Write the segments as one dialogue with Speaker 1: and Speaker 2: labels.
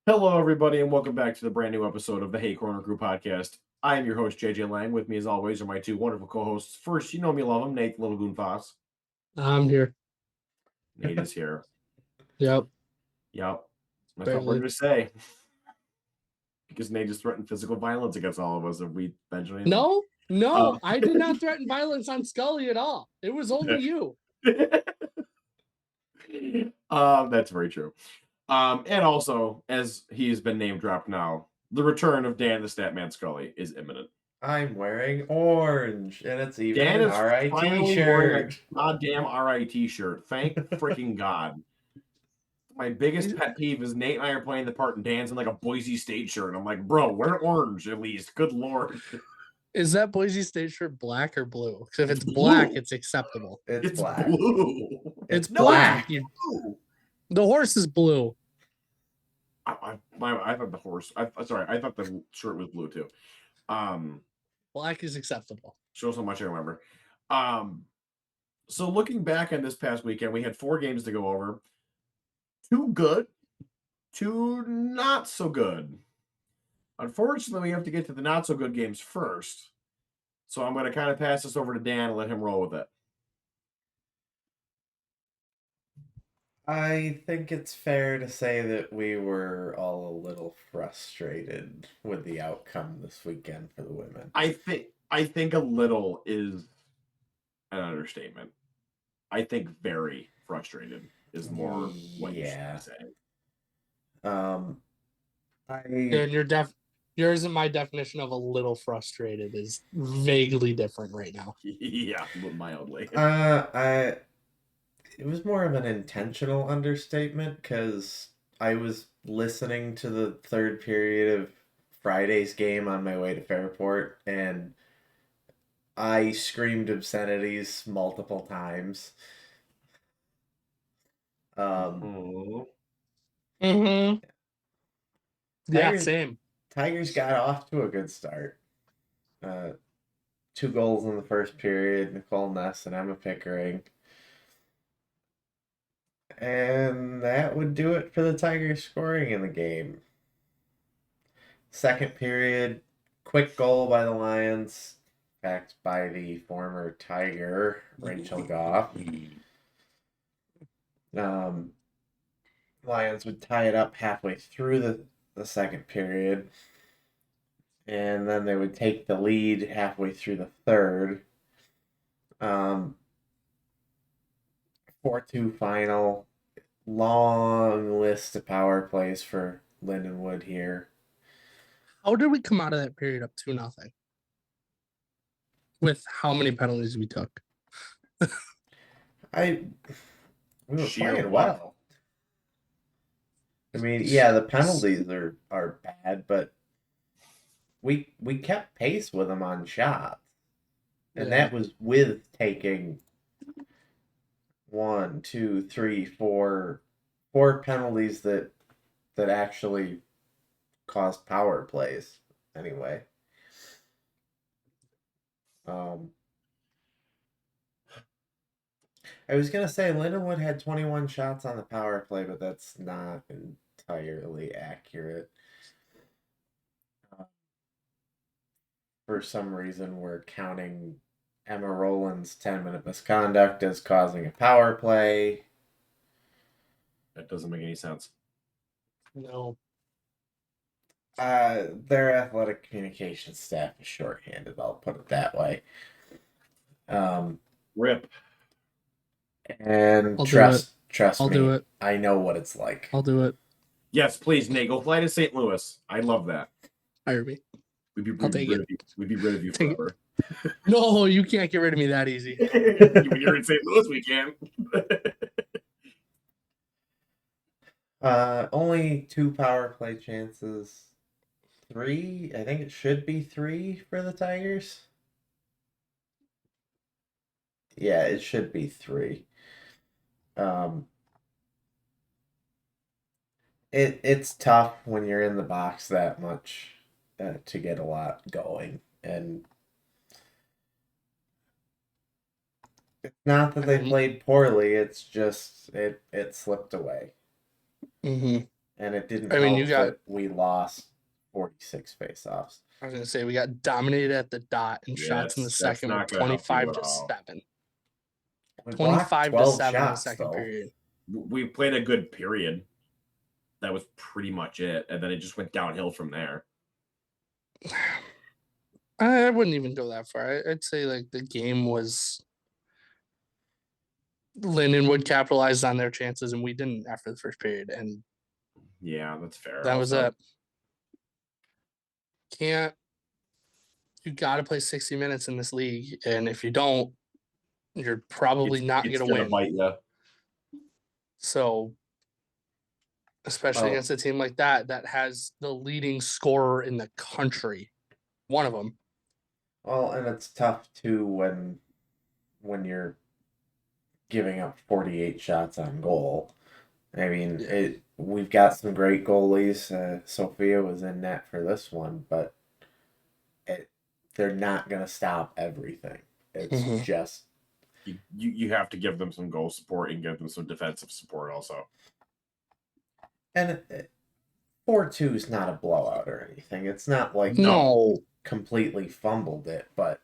Speaker 1: Hello, everybody, and welcome back to the brand new episode of the Hey Corner Crew podcast. I am your host, JJ Lang. With me, as always, are my two wonderful co-hosts. First, you know me, love him, Nate Little Goon Foss.
Speaker 2: I'm here.
Speaker 1: Nate is here.
Speaker 2: Yep.
Speaker 1: Yep. That's what we're
Speaker 2: Barely.
Speaker 1: going to say. Because Nate just threatened physical violence against all of us if we mention anything.
Speaker 2: No, I did not threaten violence on Scully at all. It was only you.
Speaker 1: That's very true. And also, as he has been name dropped now, the return of Dan the Statman Scully is imminent.
Speaker 3: I'm wearing orange, and it's even
Speaker 1: Dan
Speaker 3: an
Speaker 1: is
Speaker 3: RIT
Speaker 1: finally wearing
Speaker 3: shirt.
Speaker 1: a goddamn RIT shirt. Thank freaking God. My biggest pet peeve is Nate and I are playing the part and Dan's in like a Boise State shirt. I'm like, bro, wear orange at least. Good Lord.
Speaker 2: Is that Boise State shirt black or blue? Because if it's
Speaker 1: Blue.
Speaker 2: black, it's acceptable.
Speaker 3: It's black.
Speaker 1: Blue.
Speaker 2: It's
Speaker 1: No,
Speaker 2: black.
Speaker 1: it's blue.
Speaker 2: The horse is blue.
Speaker 1: I thought the horse. I thought the shirt was blue too.
Speaker 2: Black is acceptable.
Speaker 1: Shows how much I remember. So looking back on this past weekend, we had 4 games to go over. 2 good, 2 not so good. Unfortunately, we have to get to the not so good games first. So I'm going to kind of pass this over to Dan and let him roll with it.
Speaker 3: I think it's fair to say that we were all a little frustrated with the outcome this weekend for the women.
Speaker 1: I think a little is an understatement. I think very frustrated is more what you should say.
Speaker 2: And yours and my definition of a little frustrated is vaguely different right now.
Speaker 1: Yeah, mildly.
Speaker 3: It was more of an intentional understatement because I was listening to the third period of Friday's game on my way to Fairport, and I screamed obscenities multiple times.
Speaker 2: Yeah, same.
Speaker 3: Tigers got off to a good start. 2 goals in the first period, Nicole Ness and Emma Pickering. And that would do it for the Tigers scoring in the game. Second period, quick goal by the Lions, backed by the former Tiger, Rachel Goff. Lions would tie it up halfway through the second period. And then they would take the lead halfway through the third. 4-2 final. Long list of power plays for Lindenwood here.
Speaker 2: How did we come out of that period up 2-0? With how many penalties we took?
Speaker 3: We were
Speaker 1: Sheer
Speaker 3: playing
Speaker 1: luck.
Speaker 3: well. I mean, yeah, the penalties are bad, but we kept pace with them on shots. And that was with taking 1, 2, 3, 4 penalties that actually caused power plays anyway. I was gonna say Lindenwood had 21 shots on the power play, but that's not entirely accurate. For some reason, we're counting Emma Rowland's 10-minute misconduct as causing a power play.
Speaker 1: That doesn't make any sense.
Speaker 2: No.
Speaker 3: Their athletic communication staff is shorthanded, I'll put it that way.
Speaker 1: Rip.
Speaker 3: And trust me, I know what it's like.
Speaker 2: I'll do it.
Speaker 1: Yes, please, Nate. Go fly to St. Louis. I love that.
Speaker 2: Hire me.
Speaker 1: We'd be rid of you forever.
Speaker 2: No, you can't get rid of me that easy.
Speaker 1: When you're in St. Louis, we can.
Speaker 3: Only 2 power play chances. 3? I think it should be 3 for the Tigers. Yeah, it should be 3. It's tough when you're in the box that much to get a lot going, and it's not that they played poorly. It's just it slipped away.
Speaker 2: Mm-hmm.
Speaker 3: And it didn't
Speaker 2: I mean,
Speaker 3: help that we lost 46 face-offs.
Speaker 2: I was going to say, we got dominated at the dot in shots in the
Speaker 1: that's
Speaker 2: second with
Speaker 1: not gonna help you
Speaker 2: 25
Speaker 1: at
Speaker 2: to
Speaker 1: all.
Speaker 2: 7.
Speaker 3: We blocked
Speaker 2: 25 to
Speaker 3: 12
Speaker 2: 7 in the
Speaker 3: shots,
Speaker 2: second
Speaker 3: though.
Speaker 2: period.
Speaker 1: We played a good period. That was pretty much it, and then it just went downhill from there.
Speaker 2: I wouldn't even go that far. I'd say like the game was Lindenwood capitalized on their chances and we didn't after the first period, and
Speaker 1: Yeah, that's fair.
Speaker 2: that was
Speaker 1: also.
Speaker 2: it. You got to play 60 minutes in this league, and if you don't, you're probably not going to win.
Speaker 1: Bite you.
Speaker 2: So, especially against a team like that has the leading scorer in the country, one of them.
Speaker 3: Well, and it's tough too when you're giving up 48 shots on goal. I mean, we've got some great goalies. Sophia was in net for this one, but they're not going to stop everything. It's just...
Speaker 1: You have to give them some goal support and give them some defensive support also.
Speaker 3: And 4-2 is not a blowout or anything. It's not like
Speaker 2: no
Speaker 3: completely fumbled it, but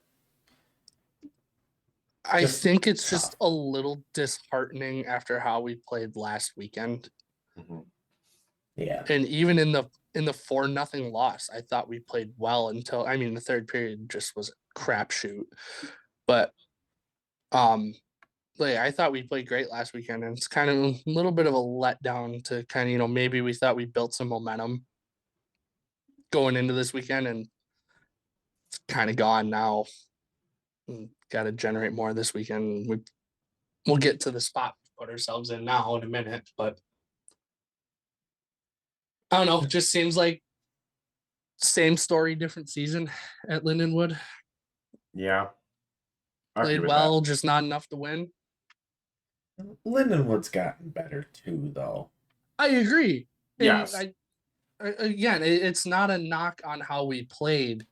Speaker 2: I think it's tough. Just a little disheartening after how we played last weekend.
Speaker 1: Mm-hmm.
Speaker 3: Yeah.
Speaker 2: And even in the 4-0 loss, I thought we played well until, I mean, the third period just was a crapshoot. But like I thought we played great last weekend, and it's kind of a little bit of a letdown to kind of, maybe we thought we built some momentum going into this weekend, and it's kind of gone now. Got to generate more this weekend. We'll get to the spot we put ourselves in now in a minute, but I don't know. It just seems like same story, different season at Lindenwood.
Speaker 1: Yeah.
Speaker 2: Played well, just not enough to win.
Speaker 3: Lindenwood's gotten better too, though.
Speaker 2: I agree.
Speaker 1: Yes.
Speaker 2: Again, it's not a knock on how we played.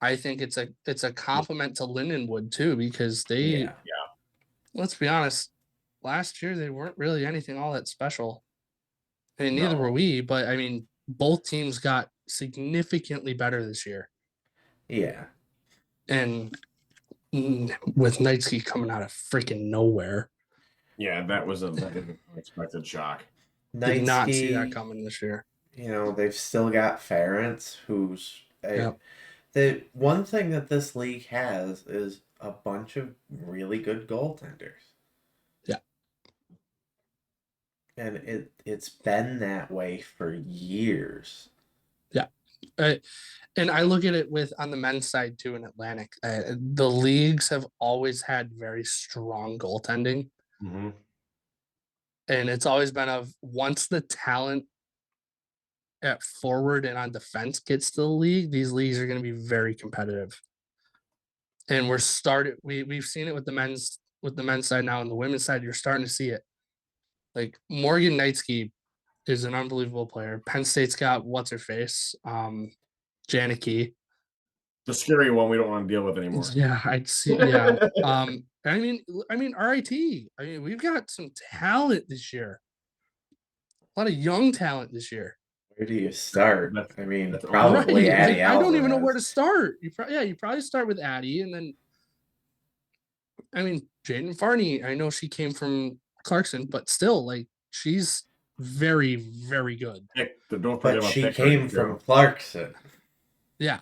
Speaker 2: I think it's a compliment to Lindenwood too, because they, let's be honest, last year they weren't really anything all that special. I mean, neither were we, but I mean, both teams got significantly better this year.
Speaker 3: Yeah.
Speaker 2: And with Knightsky coming out of freaking nowhere.
Speaker 1: Yeah, that was an unexpected shock.
Speaker 2: Did not see that coming this year.
Speaker 3: You know, they've still got Ferentz, who's the one thing that this league has is a bunch of really good goaltenders.
Speaker 2: Yeah.
Speaker 3: And it's been that way for years.
Speaker 2: Yeah. And I look at it on the men's side too in Atlantic. The leagues have always had very strong goaltending.
Speaker 1: Mm-hmm.
Speaker 2: And it's always been once the talent at forward and on defense gets to the league, these leagues are going to be very competitive. And we've seen it with the men's side now, and the women's side, you're starting to see it. Like Morgan Knightsky is an unbelievable player. Penn State's got what's her face, Janicki.
Speaker 1: The scary one we don't want to deal with anymore.
Speaker 2: Yeah, I'd see. Yeah. I mean, RIT. I mean, we've got some talent this year. A lot of young talent this year.
Speaker 3: Where do you start? I mean,
Speaker 2: Right.
Speaker 3: probably Addie
Speaker 2: I don't even know where to start. You probably start with Addie, and then, I mean, Jaden Farney. I know she came from Clarkson, but still, like, she's very, very good.
Speaker 3: But she came from Clarkson.
Speaker 2: Yeah.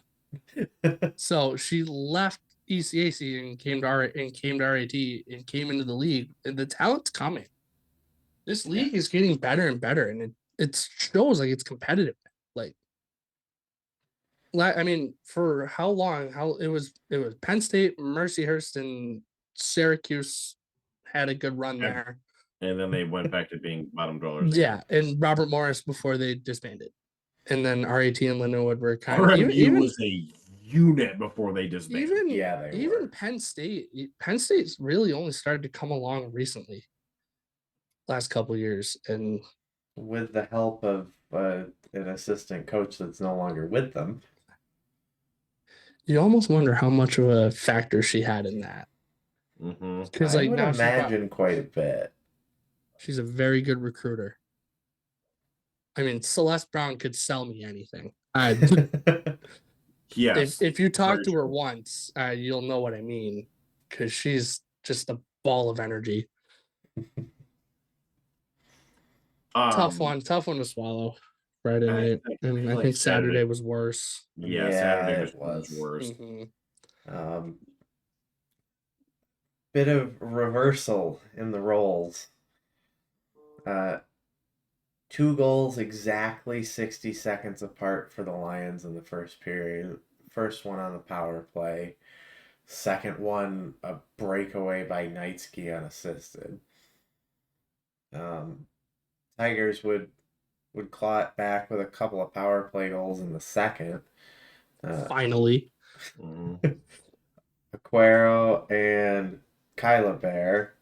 Speaker 2: So she left ECAC and came to RIT and came into the league, and the talent's coming. This league is getting better and better, and it shows like it's competitive. Like, I mean, for how long? It was Penn State, Mercyhurst, and Syracuse had a good run there.
Speaker 1: And then they went back to being bottom dwellers.
Speaker 2: Yeah, and Robert Morris before they disbanded. And then RIT and Lindenwood were kind of
Speaker 1: RMU was a unit before they disbanded.
Speaker 2: Even Penn State's really only started to come along recently. Last couple of years, and
Speaker 3: with the help of an assistant coach that's no longer with them.
Speaker 2: You almost wonder how much of a factor she had in that.
Speaker 3: Because I would imagine quite a bit.
Speaker 2: She's a very good recruiter. I mean, Celeste Brown could sell me anything.
Speaker 1: Yes.
Speaker 2: If you talk
Speaker 1: very
Speaker 2: to her
Speaker 1: true.
Speaker 2: once, you'll know what I mean, because she's just a ball of energy. Tough one to swallow. Friday night, and I
Speaker 1: like
Speaker 2: think Saturday was worse.
Speaker 1: Yeah,
Speaker 3: Yeah,
Speaker 1: Saturday
Speaker 3: it
Speaker 1: was
Speaker 3: was.
Speaker 1: worse.
Speaker 3: Bit of reversal in the roles. 2 goals exactly 60 seconds apart for the Lions in the first period. First one on the power play. Second one, a breakaway by Knightsky unassisted. Tigers would claw it back with a couple of power play goals in the second.
Speaker 2: Finally.
Speaker 3: Aquero and Kyla Bear.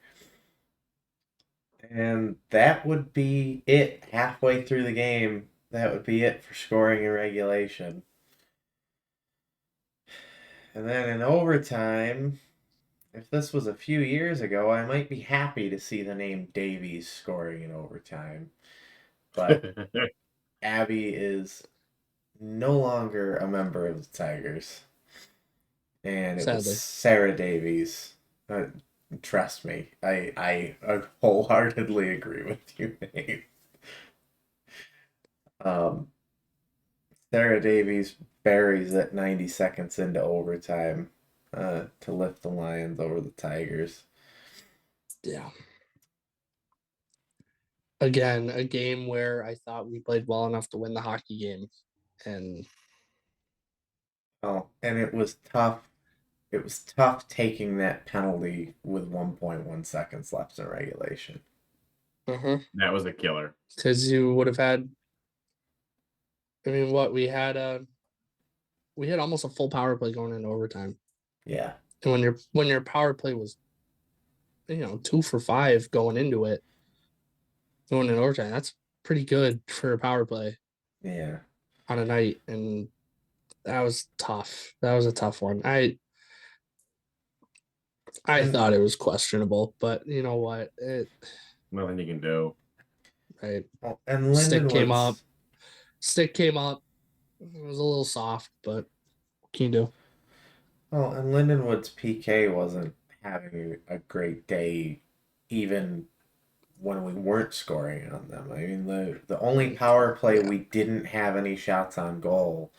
Speaker 3: And that would be it halfway through the game. That would be it for scoring in regulation. And then in overtime, if this was a few years ago, I might be happy to see the name Davies scoring in overtime. But Abby is no longer a member of the Tigers. And it was
Speaker 2: Sadly.
Speaker 3: Sarah Davies. Trust me, I wholeheartedly agree with you, Nate. Sarah Davies buries it 90 seconds into overtime to lift the Lions over the Tigers.
Speaker 2: Yeah. Again, a game where I thought we played well enough to win the hockey game, and
Speaker 3: and it was tough. It was tough taking that penalty with 1.1 seconds left in regulation.
Speaker 1: That was a killer.
Speaker 2: Because you would have had. I mean, what we had almost a full power play going into overtime.
Speaker 3: Yeah.
Speaker 2: And when your power play was, 2 for 5 going into it, going in overtime, that's pretty good for a power play.
Speaker 3: Yeah.
Speaker 2: On a night, and that was tough. That was a tough one. I thought it was questionable, but you know what?
Speaker 1: Nothing you can do.
Speaker 2: Right.
Speaker 3: And
Speaker 2: Stick came up. It was a little soft, but what can you do?
Speaker 3: Well, and Lindenwood's PK wasn't having a great day, even when we weren't scoring on them. I mean, the only power play we didn't have any shots on goal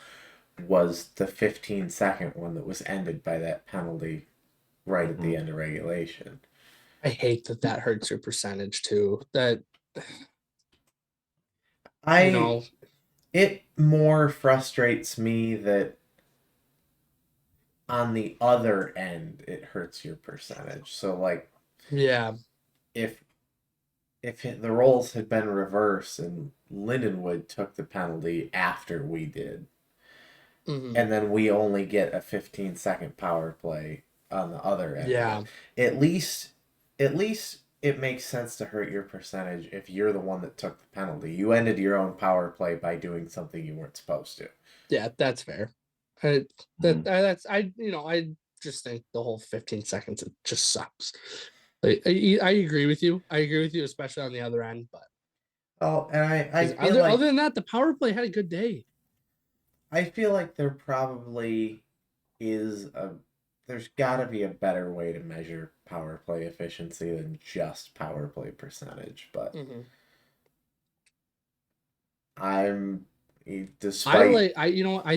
Speaker 3: was the 15-second one that was ended by that penalty right at the end of regulation.
Speaker 2: I hate that hurts your percentage too. That
Speaker 3: it more frustrates me that on the other end it hurts your percentage. So like,
Speaker 2: yeah,
Speaker 3: if the roles had been reversed and Lindenwood took the penalty after we did, and then we only get a 15-second power play on the other end.
Speaker 2: Yeah.
Speaker 3: At least it makes sense to hurt your percentage if you're the one that took the penalty. You ended your own power play by doing something you weren't supposed to.
Speaker 2: Yeah, that's fair. I just think the whole 15 seconds, it just sucks. I agree with you. I agree with you, especially on the other end. But
Speaker 3: and I feel
Speaker 2: other than that, the power play had a good day.
Speaker 3: I feel like there probably is there's got to be a better way to measure power play efficiency than just power play percentage. But
Speaker 2: I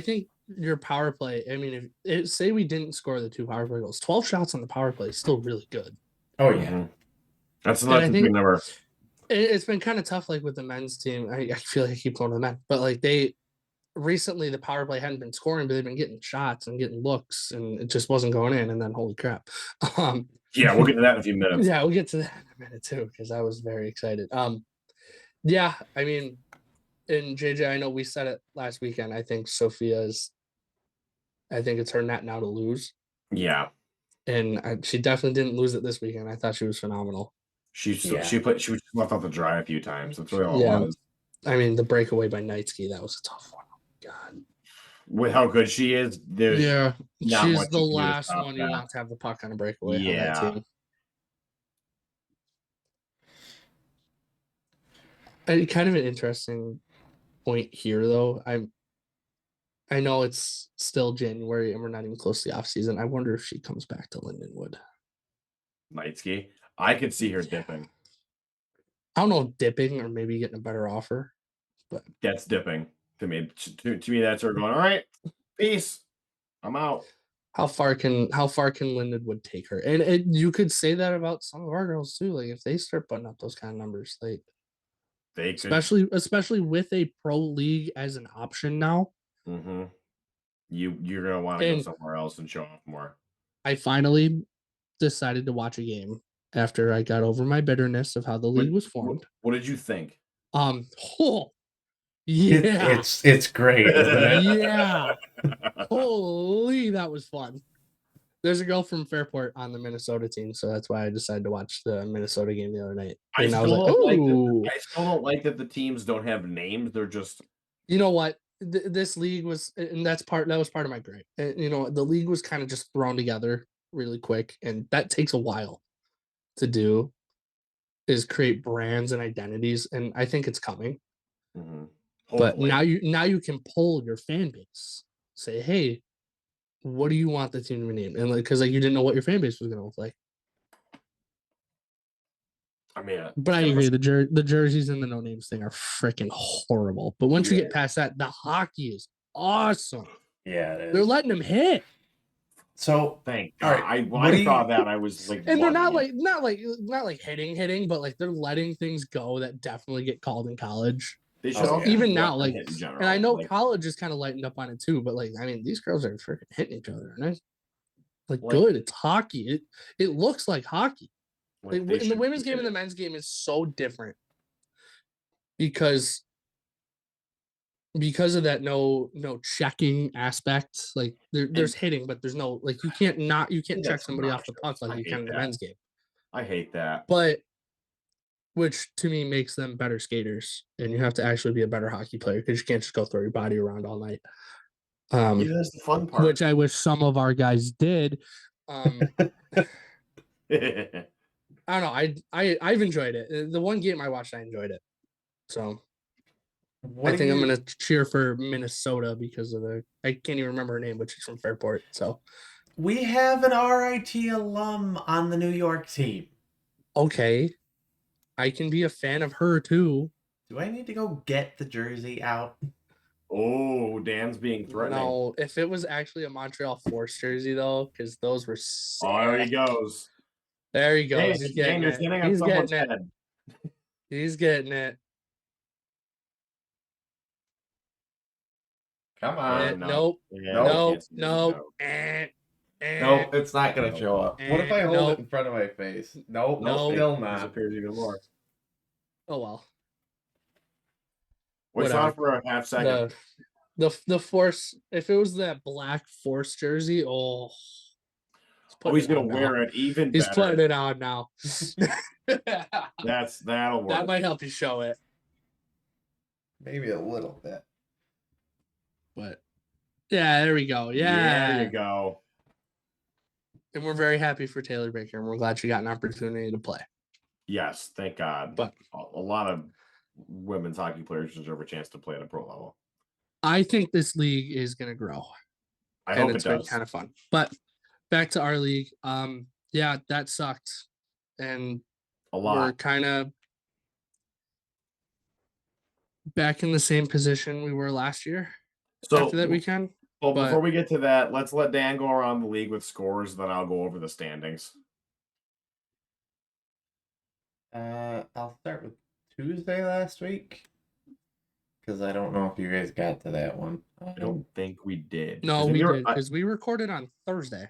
Speaker 2: think your power play. I mean, say we didn't score the 2 power play goals, 12 shots on the power play is still really good.
Speaker 3: Oh yeah,
Speaker 1: that's not a big number.
Speaker 2: It's been kind of tough, like with the men's team. I feel like I keep going to the men, but like recently the power play hadn't been scoring, but they've been getting shots and getting looks, and it just wasn't going in. And then holy crap!
Speaker 1: Yeah, we'll get to that in a few minutes.
Speaker 2: Yeah, we'll get to that in a minute too, because I was very excited. Yeah, I mean, and JJ, I know we said it last weekend. I think it's her net now to lose.
Speaker 1: Yeah,
Speaker 2: and she definitely didn't lose it this weekend. I thought she was phenomenal.
Speaker 1: She was left off the dry a few times. That's really all it was.
Speaker 2: I mean, the breakaway by Knightsky, that was a tough one. Oh, God.
Speaker 1: With how good she is,
Speaker 2: she's the last one you want to have the puck on a breakaway on that team. Kind of an interesting point here though. I know it's still January and we're not even close to the off season. I wonder if she comes back to Lindenwood.
Speaker 1: Knightsky. I could see her dipping.
Speaker 2: I don't know if dipping or maybe getting a better offer, but
Speaker 1: That's dipping to me. To me, that's her going. All right, peace. I'm out.
Speaker 2: how far can Lindenwood take her? And you could say that about some of our girls too. Like if they start putting up those kind of numbers, like
Speaker 1: They could.
Speaker 2: especially with a pro league as an option now.
Speaker 1: Mm-hmm. You're gonna want to go somewhere else and show off more.
Speaker 2: I finally decided to watch a game after I got over my bitterness of how the league was formed.
Speaker 1: What did you think?
Speaker 2: Oh, yeah,
Speaker 3: it's great, isn't it?
Speaker 2: yeah. Holy, that was fun. There's a girl from Fairport on the Minnesota team, so that's why I decided to watch the Minnesota game the other night. And I was like, "Oh!"
Speaker 1: I still don't like that the teams don't have names. They're just.
Speaker 2: You know what? This league was, and that was part of my gripe. You know, the league was kind of just thrown together really quick, and that takes a while to do. Is create brands and identities, and I think it's coming.
Speaker 1: Mm-hmm.
Speaker 2: But now you can pull your fan base, say, "Hey, what do you want the team to be named?" And because you didn't know what your fan base was going to look like.
Speaker 1: I mean,
Speaker 2: but I agree. The jerseys and the no names thing are freaking horrible. But once you get past that, the hockey is awesome.
Speaker 3: Yeah, it is.
Speaker 2: They're letting them hit.
Speaker 3: So
Speaker 1: thank God. Right, when I saw that, I was like,
Speaker 2: and they're not like hitting, but like they're letting things go that definitely get called in college.
Speaker 1: They should
Speaker 2: even now, like, and I know college is kind of lightened up on it too. But like, I mean, these girls are freaking hitting each other, and like good. It's hockey. It looks like hockey. Like, in the women's game and the men's game is so different because of that no checking aspect. Like there's hitting, but there's no like you can't check somebody off the puck like you can in the men's game.
Speaker 1: I hate that.
Speaker 2: But which to me makes them better skaters, and you have to actually be a better hockey player because you can't just go throw your body around all night.
Speaker 1: That's the fun part.
Speaker 2: Which I wish some of our guys did. I don't know. I've enjoyed it. The one game I watched, I enjoyed it. So I think I'm gonna cheer for Minnesota because of I can't even remember her name, but she's from Fairport. So
Speaker 3: we have an RIT alum on the New York team.
Speaker 2: Okay, I can be a fan of her too.
Speaker 3: Do I need to go get the jersey out?
Speaker 1: Oh, Dan's being threatening.
Speaker 2: No, if it was actually a Montreal Force jersey though, because those were sick.
Speaker 1: Oh, there he goes.
Speaker 2: There he goes.
Speaker 1: He's getting it. He's getting it.
Speaker 2: He's getting it.
Speaker 3: Come on.
Speaker 2: Nope.
Speaker 3: Nope.
Speaker 2: Nope.
Speaker 3: Nope, it's not going to show up. What if I hold it in front of my face? Nope, still not.
Speaker 1: It appears even more.
Speaker 2: Oh, well.
Speaker 1: We saw it for a half second.
Speaker 2: The Force, if it was that black Force jersey,
Speaker 1: he's gonna wear it even better.
Speaker 2: He's putting it on now.
Speaker 1: That'll work.
Speaker 2: That might help you show it.
Speaker 3: Maybe a little bit.
Speaker 2: But yeah, there we go. Yeah.
Speaker 1: There you go.
Speaker 2: And we're very happy for Taylor Baker, and we're glad she got an opportunity to play.
Speaker 1: Yes, thank God.
Speaker 2: But
Speaker 1: a lot of women's hockey players deserve a chance to play at a pro level.
Speaker 2: I think this league is going to grow.
Speaker 1: I hope
Speaker 2: it's
Speaker 1: it does.
Speaker 2: Kind of fun. But back to our league. Yeah, that sucked. And
Speaker 1: a lot.
Speaker 2: We're kind of back in the same position we were last year. So after that weekend.
Speaker 1: Well, before we get to that, let's let Dan go around the league with scores, then I'll go over the standings.
Speaker 3: I'll start with Tuesday last week. Because I don't know if you guys got to that one.
Speaker 1: I don't think we did.
Speaker 2: No, we did, because we recorded on Thursday.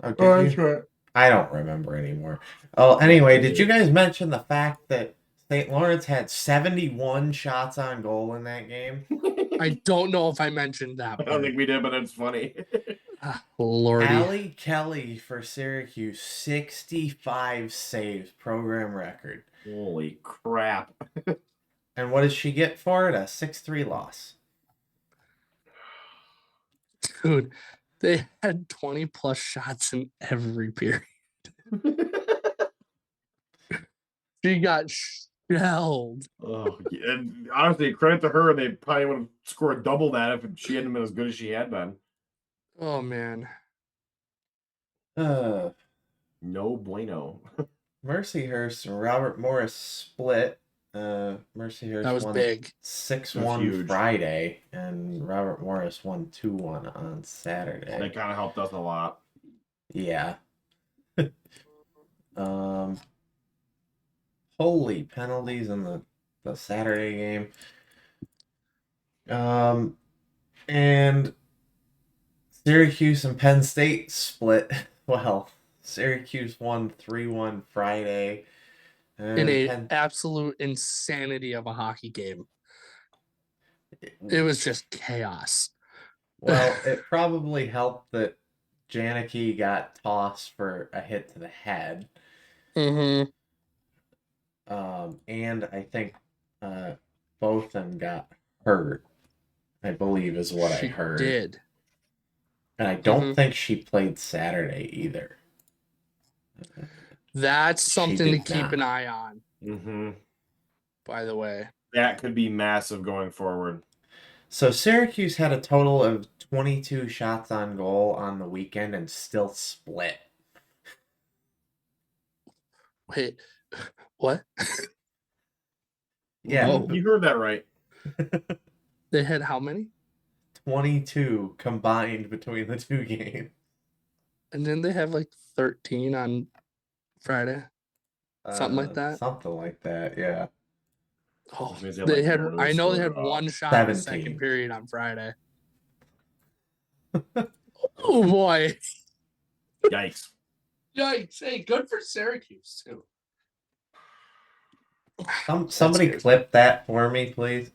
Speaker 3: Oh, that's right. I don't remember anymore. Oh, anyway, did you guys mention the fact that St. Lawrence had 71 shots on goal in that game?
Speaker 2: I don't know if I mentioned that.
Speaker 1: I don't think we did, but it's funny.
Speaker 2: Lordy.
Speaker 3: Allie Kelly for Syracuse, 65 saves, program record.
Speaker 1: Holy crap.
Speaker 3: And what does she get for it? A 6-3 loss.
Speaker 2: Dude, they had 20 plus shots in every period. She got shelled.
Speaker 1: Oh, yeah, and honestly, credit to her. They probably would have scored double that if she hadn't been as good as she had been.
Speaker 2: Oh man.
Speaker 3: Uh,
Speaker 1: No bueno.
Speaker 3: Mercyhurst and Robert Morris split.
Speaker 2: That
Speaker 3: Mercyhurst
Speaker 2: was
Speaker 3: won
Speaker 2: big.
Speaker 3: 6-1
Speaker 1: huge.
Speaker 3: Friday, and Robert Morris won 2-1 on Saturday.
Speaker 1: That kind of helped us a lot.
Speaker 3: Yeah. Holy penalties in the Saturday game. And Syracuse and Penn State split. Well, Syracuse won 3-1 Friday.
Speaker 2: In a
Speaker 3: Penn,
Speaker 2: absolute insanity of a hockey game. It was just chaos.
Speaker 3: well, it probably helped that Janicki got tossed for a hit to the head.
Speaker 2: Mm-hmm.
Speaker 3: And I think both of them got hurt, I believe is what I
Speaker 2: She
Speaker 3: heard.
Speaker 2: did.
Speaker 3: And I don't think she played Saturday either.
Speaker 2: That's something to
Speaker 3: did
Speaker 2: keep
Speaker 3: not.
Speaker 2: an eye on,
Speaker 1: Mm-hmm.
Speaker 2: by the way.
Speaker 1: That could be massive going forward.
Speaker 3: So Syracuse had a total of 22 shots on goal on the weekend and still split.
Speaker 2: Wait, what?
Speaker 3: Yeah.
Speaker 2: Whoa.
Speaker 1: You heard that right.
Speaker 2: They had how many?
Speaker 3: 22 combined between the two games.
Speaker 2: And then they have like 13 on Friday. Something like that.
Speaker 3: Something like that, yeah.
Speaker 2: Oh,
Speaker 1: Which means they
Speaker 2: they
Speaker 1: like
Speaker 2: had.
Speaker 1: barely
Speaker 2: I know they
Speaker 1: scored
Speaker 2: had
Speaker 1: at all.
Speaker 2: one shot in the
Speaker 3: 17.
Speaker 2: second period on Friday. Oh boy!
Speaker 1: Yikes.
Speaker 2: Yikes! Hey, good for Syracuse too.
Speaker 3: Somebody
Speaker 2: That's
Speaker 3: clip that for me, please.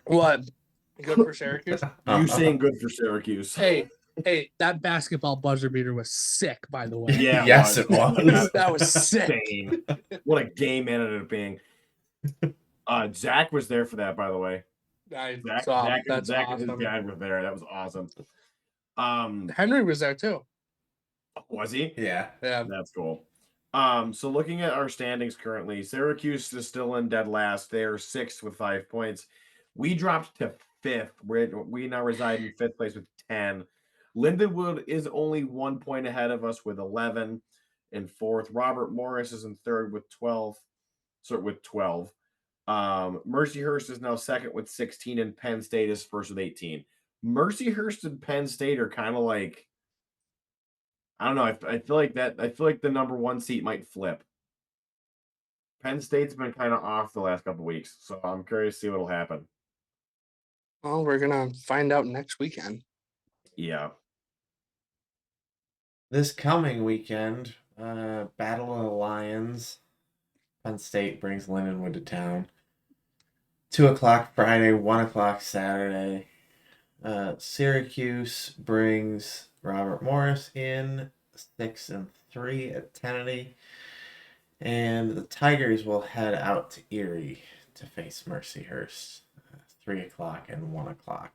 Speaker 2: What? Good for Syracuse?
Speaker 1: You saying good for Syracuse?
Speaker 2: Hey, that basketball buzzer beater was sick, by the way.
Speaker 1: Yeah,
Speaker 3: Yes, it was.
Speaker 2: That was sick.
Speaker 1: Insane. What a game it ended up being. Zach was there for that, by the way.
Speaker 2: I
Speaker 1: Zach,
Speaker 2: saw.
Speaker 1: Zach,
Speaker 2: That's
Speaker 1: Zach
Speaker 2: awesome.
Speaker 1: and his guy were there. That was awesome.
Speaker 2: Henry was there too.
Speaker 1: Was he?
Speaker 3: Yeah.
Speaker 2: Yeah.
Speaker 1: That's cool. So looking at our standings currently, Syracuse is still in dead last. They are 6th with 5 points. We dropped to 5th. We now reside in 5th place with 10. Lindenwood is only 1 point ahead of us with 11 and 4th. Robert Morris is in 3rd with 12. Mercyhurst is now 2nd with 16, and Penn State is 1st with 18. Mercyhurst and Penn State are kind of like, I don't know. I feel like that. I feel like the number 1 seat might flip. Penn State's been kind of off the last couple weeks, so I'm curious to see what'll happen.
Speaker 2: Well, we're gonna find out next weekend.
Speaker 1: Yeah.
Speaker 3: This coming weekend, Battle of the Lions. Penn State brings Lindenwood to town. 2:00 Friday, 1:00 Saturday. Syracuse brings Robert Morris in 6-3 at Tennessee. And the Tigers will head out to Erie to face Mercyhurst. 3:00 and 1:00.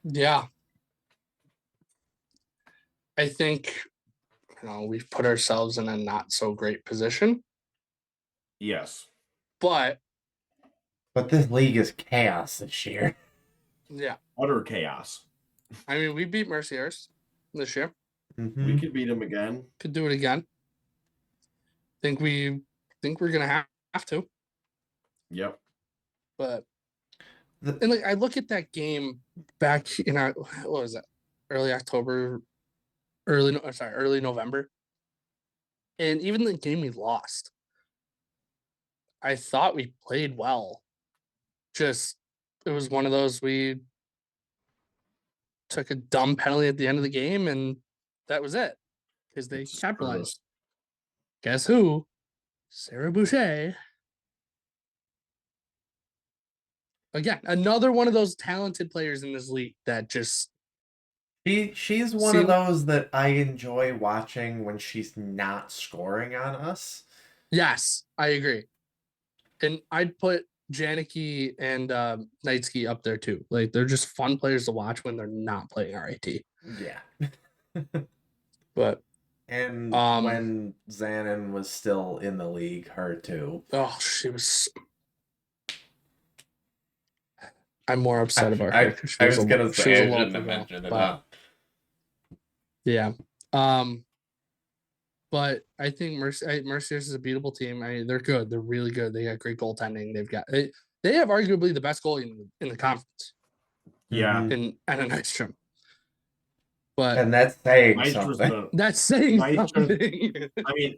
Speaker 2: Yeah. I think we've put ourselves in a not so great position.
Speaker 1: Yes.
Speaker 2: But
Speaker 3: this league is chaos this year.
Speaker 2: Yeah.
Speaker 1: Utter chaos.
Speaker 2: I mean, we beat Mercyhurst this year.
Speaker 3: Mm-hmm.
Speaker 1: We could beat them again.
Speaker 2: Could do it again. Think we're gonna have to.
Speaker 1: Yep.
Speaker 2: But and I look at that game back in what was that? Early October, early November. And even the game we lost, I thought we played well. Just it was one of those we took a dumb penalty at the end of the game and that was it. Because they capitalized. Guess who? Sarah Boucher. Again, another one of those talented players in this league that just
Speaker 3: she's one of those that I enjoy watching when she's not scoring on us.
Speaker 2: Yes, I agree. And I'd put Janicki and Knightsky up there too. Like they're just fun players to watch when they're not playing RIT.
Speaker 3: Yeah.
Speaker 2: But
Speaker 3: And when Zanin was still in the league, her too.
Speaker 2: oh, she was. I'm more upset about her because she
Speaker 3: I
Speaker 2: was
Speaker 3: was
Speaker 2: a
Speaker 3: gonna
Speaker 2: she was
Speaker 3: say
Speaker 2: a
Speaker 3: I shouldn't
Speaker 2: local
Speaker 3: have
Speaker 2: girl,
Speaker 3: mentioned it.
Speaker 2: but yeah. But I think Mercier's is a beatable team. I mean, they're good. They're really good. They got great goaltending. They have arguably the best goalie in the conference.
Speaker 1: Yeah.
Speaker 3: Mhm.
Speaker 2: In Anna Nystrom. But
Speaker 3: And that's saying
Speaker 1: Nystrom's
Speaker 3: something.
Speaker 2: that's saying
Speaker 1: Nystrom-
Speaker 2: something.
Speaker 1: I mean,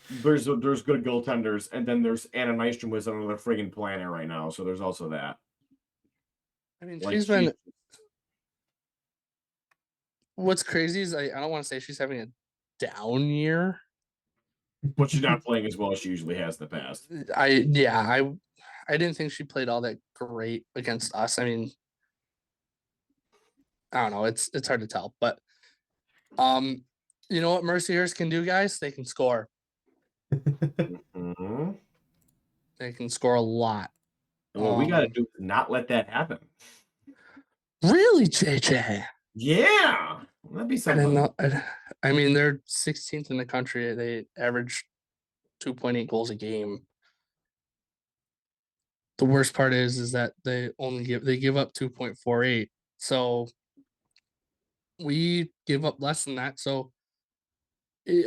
Speaker 1: there's good goaltenders, and then there's Anna Nystrom was on another friggin' planet right now. So there's also that.
Speaker 2: I mean,
Speaker 1: Like,
Speaker 2: she's been. What's crazy is I don't want to say she's having a down year.
Speaker 1: But she's not playing as well as she usually has in the past.
Speaker 2: I didn't think she played all that great against us. I mean, I don't know. It's hard to tell, but you know what Merciers can do, guys? They can score.
Speaker 1: Mm-hmm.
Speaker 2: They can score a lot.
Speaker 1: And what we got to do is not let that happen.
Speaker 2: Really, JJ?
Speaker 1: Yeah, that'd be
Speaker 2: I
Speaker 1: something.
Speaker 2: didn't know. I mean, they're 16th in the country. They average 2.8 goals a game. The worst part is that they give up 2.48. So we give up less than that. So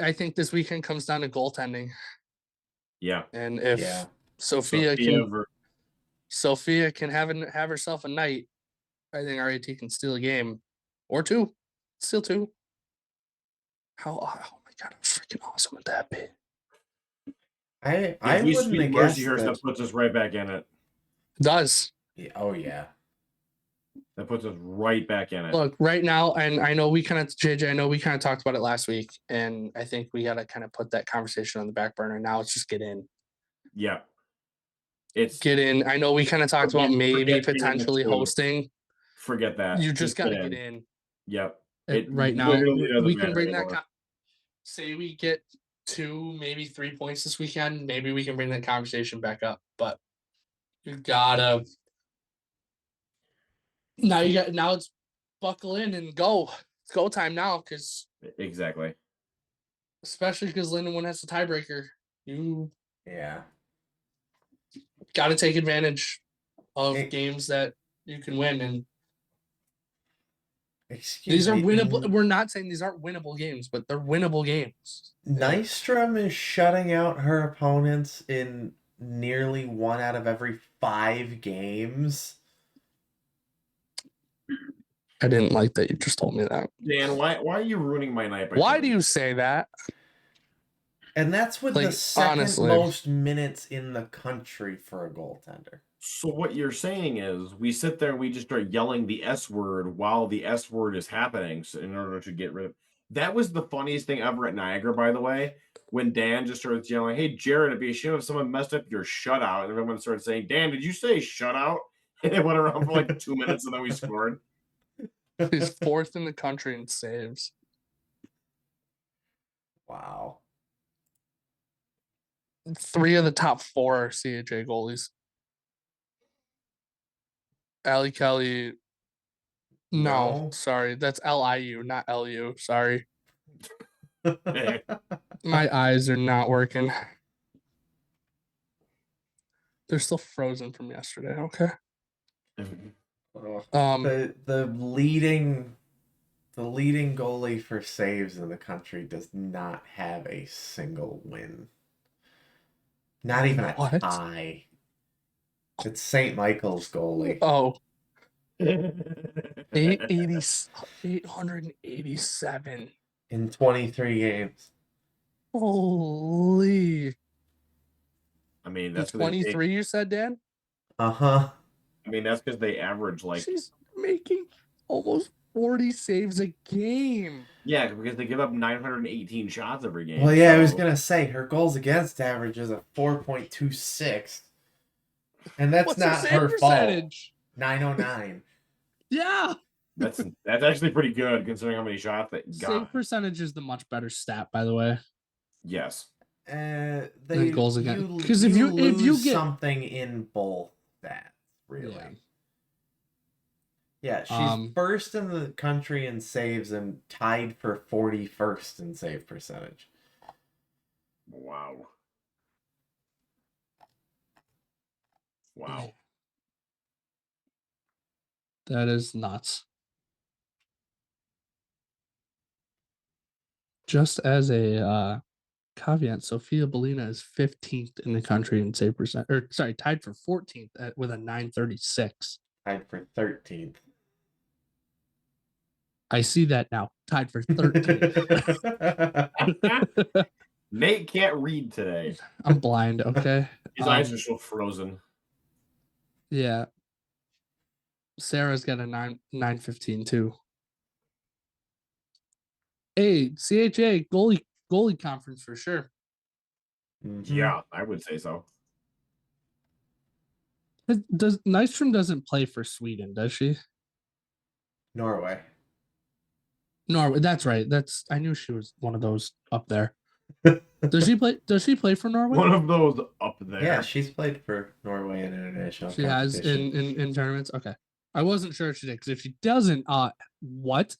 Speaker 2: I think this weekend comes down to goaltending.
Speaker 1: Yeah.
Speaker 2: And if
Speaker 3: Yeah.
Speaker 2: Sophia can have herself a night, I think RAT can steal a game or two. Steal two. Oh my god, how freaking awesome would that be?
Speaker 3: I
Speaker 1: If we
Speaker 3: wouldn't
Speaker 1: sweep
Speaker 3: have guessed
Speaker 1: Mercyhurst,
Speaker 3: that.
Speaker 1: that puts us right back in it.
Speaker 2: Does.
Speaker 3: Yeah, oh yeah.
Speaker 1: That puts us right back in it.
Speaker 2: Look, right now, and I know JJ, I know we kind of talked about it last week, and I think we got to kind of put that conversation on the back burner. Now it's just get in.
Speaker 1: Yeah.
Speaker 2: Get in. I know we kind of talked about maybe potentially hosting.
Speaker 1: Forget that.
Speaker 2: You just got to get in.
Speaker 1: Yep.
Speaker 2: Right now, we can bring
Speaker 1: anymore.
Speaker 2: that. Say we get 2, maybe 3 points this weekend. Maybe we can bring that conversation back up. But you gotta. Now it's buckle in and go. It's go time now, because
Speaker 1: Exactly.
Speaker 2: especially because Lindenwood has a tiebreaker. You
Speaker 3: Yeah.
Speaker 2: got to take advantage of games that you can win, and these are winnable. We're not saying these aren't winnable games, but they're winnable games.
Speaker 3: Nystrom is shutting out her opponents in nearly 1 out of every 5 games.
Speaker 2: I didn't like that you just told me that.
Speaker 1: Dan, why are you ruining my night?
Speaker 2: Why do you say that?
Speaker 3: And that's with the second most minutes in the country for a goaltender.
Speaker 1: So what you're saying is we sit there and we just start yelling the S word while the S word is happening, so in order to get rid of. That was the funniest thing ever at Niagara, by the way, when Dan just started yelling, "Hey, Jared, it'd be a shame if someone messed up your shutout." And everyone started saying, "Dan, did you say shutout?" And it went around for like 2 minutes, and then we scored.
Speaker 2: He's 4th in the country in saves.
Speaker 3: Wow.
Speaker 2: 3 of the top 4 are CHA goalies. Allie Kelly. No, sorry. That's LIU, not LU. Sorry. My eyes are not working. They're still frozen from yesterday. Okay.
Speaker 3: The leading goalie for saves in the country does not have a single win. Not even a tie. It's St. Michael's goalie.
Speaker 2: Oh. 887
Speaker 3: in 23 games.
Speaker 2: Holy.
Speaker 1: I mean, that's
Speaker 2: 23, you said, Dan?
Speaker 3: Uh-huh.
Speaker 1: I mean, that's because they average like.
Speaker 2: She's making almost 40 saves a game.
Speaker 1: Yeah, because they give up 918 shots every game.
Speaker 3: Well, yeah, I was gonna say her goals against average is a 4.26, and that's not her fault. 909.
Speaker 2: Yeah,
Speaker 1: that's actually pretty good considering how many shots that got.
Speaker 2: Save percentage is the much better stat, by the way.
Speaker 1: Yes.
Speaker 2: Goals again, because if you get
Speaker 3: something in both stats, really. Yeah. Yeah, she's first in the country in saves and tied for 41st in save percentage.
Speaker 1: Wow. Wow.
Speaker 2: That is nuts. Just as a caveat, Sophia Bolina is 15th in the country in save percent, or sorry, tied for 14th with a 936.
Speaker 3: Tied for 13th.
Speaker 2: I see that now. Tied for 13th.
Speaker 1: Nate can't read today.
Speaker 2: I'm blind. Okay.
Speaker 1: His eyes are so frozen.
Speaker 2: Yeah. Sarah's got a 915 too. Hey, CHA goalie conference for sure.
Speaker 3: Mm-hmm.
Speaker 1: Yeah, I would say so.
Speaker 2: Does Nystrom doesn't play for Sweden, does she?
Speaker 3: Norway.
Speaker 2: Norway. That's right. I knew she was one of those up there. Does she play for Norway?
Speaker 1: One of those up there.
Speaker 3: Yeah, she's played for Norway in international
Speaker 2: She has in tournaments. Okay. I wasn't sure if she did, because if she doesn't, what?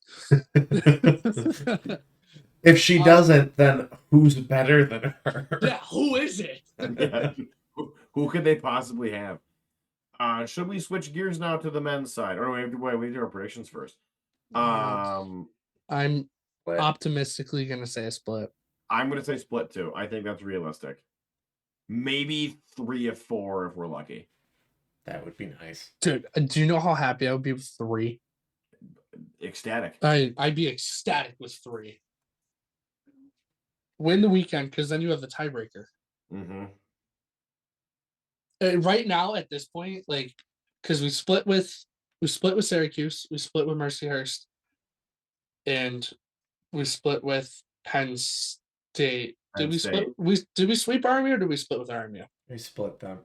Speaker 3: If she doesn't, then who's better than her?
Speaker 2: Yeah, who is it?
Speaker 1: Yeah. Who could they possibly have? Should we switch gears now to the men's side? Or we have to do our predictions first.
Speaker 2: I'm optimistically gonna say a split.
Speaker 1: I'm gonna say split too. I think that's realistic. Maybe 3 of 4 if we're lucky.
Speaker 3: That would be nice.
Speaker 2: Dude, do you know how happy I would be with 3?
Speaker 1: Ecstatic.
Speaker 2: I'd be ecstatic with 3. Win the weekend, because then you have the tiebreaker.
Speaker 1: Mm-hmm.
Speaker 2: Right now, at this point, like, because we split with Syracuse, we split with Mercyhurst, and we split with Penn State. Did we sweep Army, or did we split with RMU?
Speaker 3: We split them.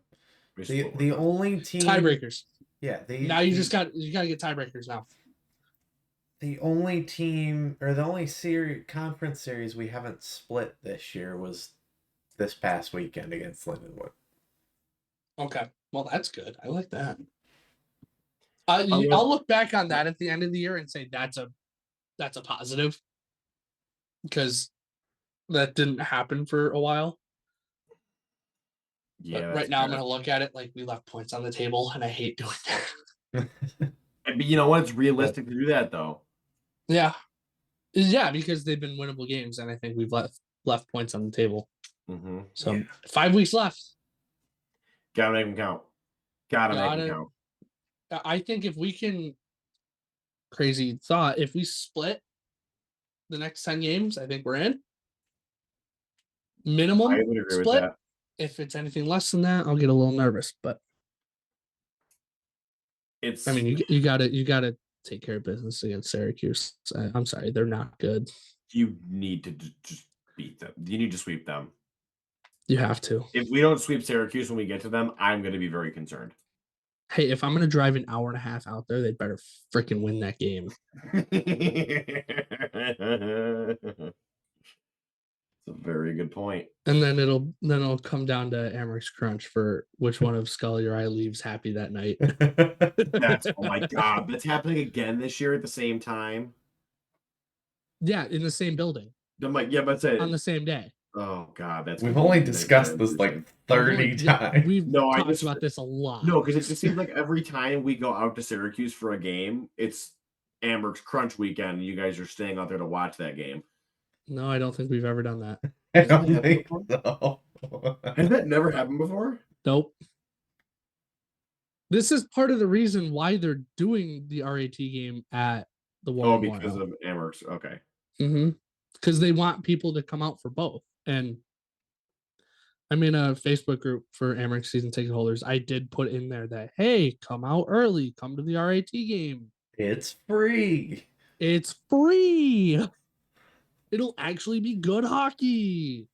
Speaker 3: The only team
Speaker 2: tiebreakers.
Speaker 3: Yeah,
Speaker 2: now you got to get tiebreakers now.
Speaker 3: The only team, or the only conference series we haven't split this year was this past weekend against Lindenwood.
Speaker 2: Okay, well, that's good. I like that. I'll look back on that at the end of the year and say that's a positive, because that didn't happen for a while.
Speaker 1: Yeah.
Speaker 2: But right now, I'm going to look at it like we left points on the table, and I hate doing that.
Speaker 1: But you know what? It's realistic to do that, though.
Speaker 2: Yeah, because they've been winnable games, and I think we've left points on the table.
Speaker 1: Mm-hmm.
Speaker 2: So 5 weeks left.
Speaker 1: Gotta make them count. Gotta make them count.
Speaker 2: I think if we can, crazy thought, if we split the next 10 games, I think we're in. Minimum
Speaker 1: I would agree
Speaker 2: split.
Speaker 1: with that.
Speaker 2: If it's anything less than that, I'll get a little nervous. But I mean, you gotta take care of business against Syracuse. I'm sorry, they're not good.
Speaker 1: You need to just beat them. You need to sweep them.
Speaker 2: You have to.
Speaker 1: If we don't sweep Syracuse when we get to them, I'm going to be very concerned.
Speaker 2: Hey, if I'm going to drive an hour and a half out there, they'd better freaking win that game.
Speaker 1: That's a very good point.
Speaker 2: And then it'll come down to Amherst Crunch for which one of Scully or I leaves happy that night.
Speaker 1: Oh my God, that's happening again this year at the same time.
Speaker 2: Yeah, in the same building.
Speaker 1: I'm like, yeah, but
Speaker 2: on the same day.
Speaker 1: Oh God,
Speaker 3: we've only discussed this like 30 times.
Speaker 2: We've talked about this a lot.
Speaker 1: No, because it just seems like every time we go out to Syracuse for a game, it's Amherst Crunch weekend, and you guys are staying out there to watch that game.
Speaker 2: No, I don't think we've ever done that.
Speaker 3: I don't think so.
Speaker 1: Has that never happened before?
Speaker 2: Nope. This is part of the reason why they're doing the RAT game at the one.
Speaker 1: Oh, because of Amherst. Okay.
Speaker 2: Mm-hmm. Because they want people to come out for both. And I'm in a Facebook group for Amherst season ticket holders. I did put in there that, hey, come out early. Come to the RAT game.
Speaker 3: It's free.
Speaker 2: It's free. It'll actually be good hockey.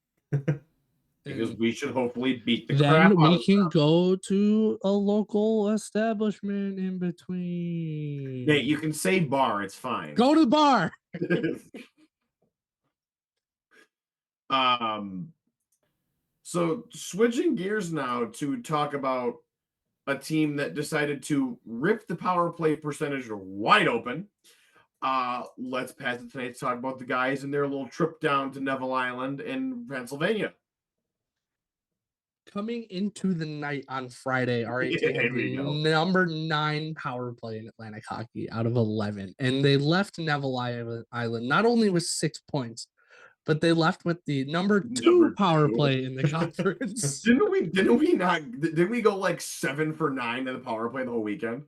Speaker 1: Because we should hopefully beat the crap out of them.
Speaker 2: Then we can go to a local establishment in between.
Speaker 1: Nate, you can say bar. It's fine.
Speaker 2: Go to the bar.
Speaker 1: So switching gears now to talk about a team that decided to rip the power play percentage wide open. Let's pass it tonight to talk about the guys and their little trip down to Neville Island in Pennsylvania.
Speaker 2: Coming into the night on Friday, RAT had
Speaker 1: Here we
Speaker 2: the
Speaker 1: go.
Speaker 2: number 9 power play in Atlantic hockey out of 11, and they left Neville Island not only with 6 points, but they left with the number 2 power play in the conference.
Speaker 1: Didn't we go like 7 for 9 in the power play the whole weekend?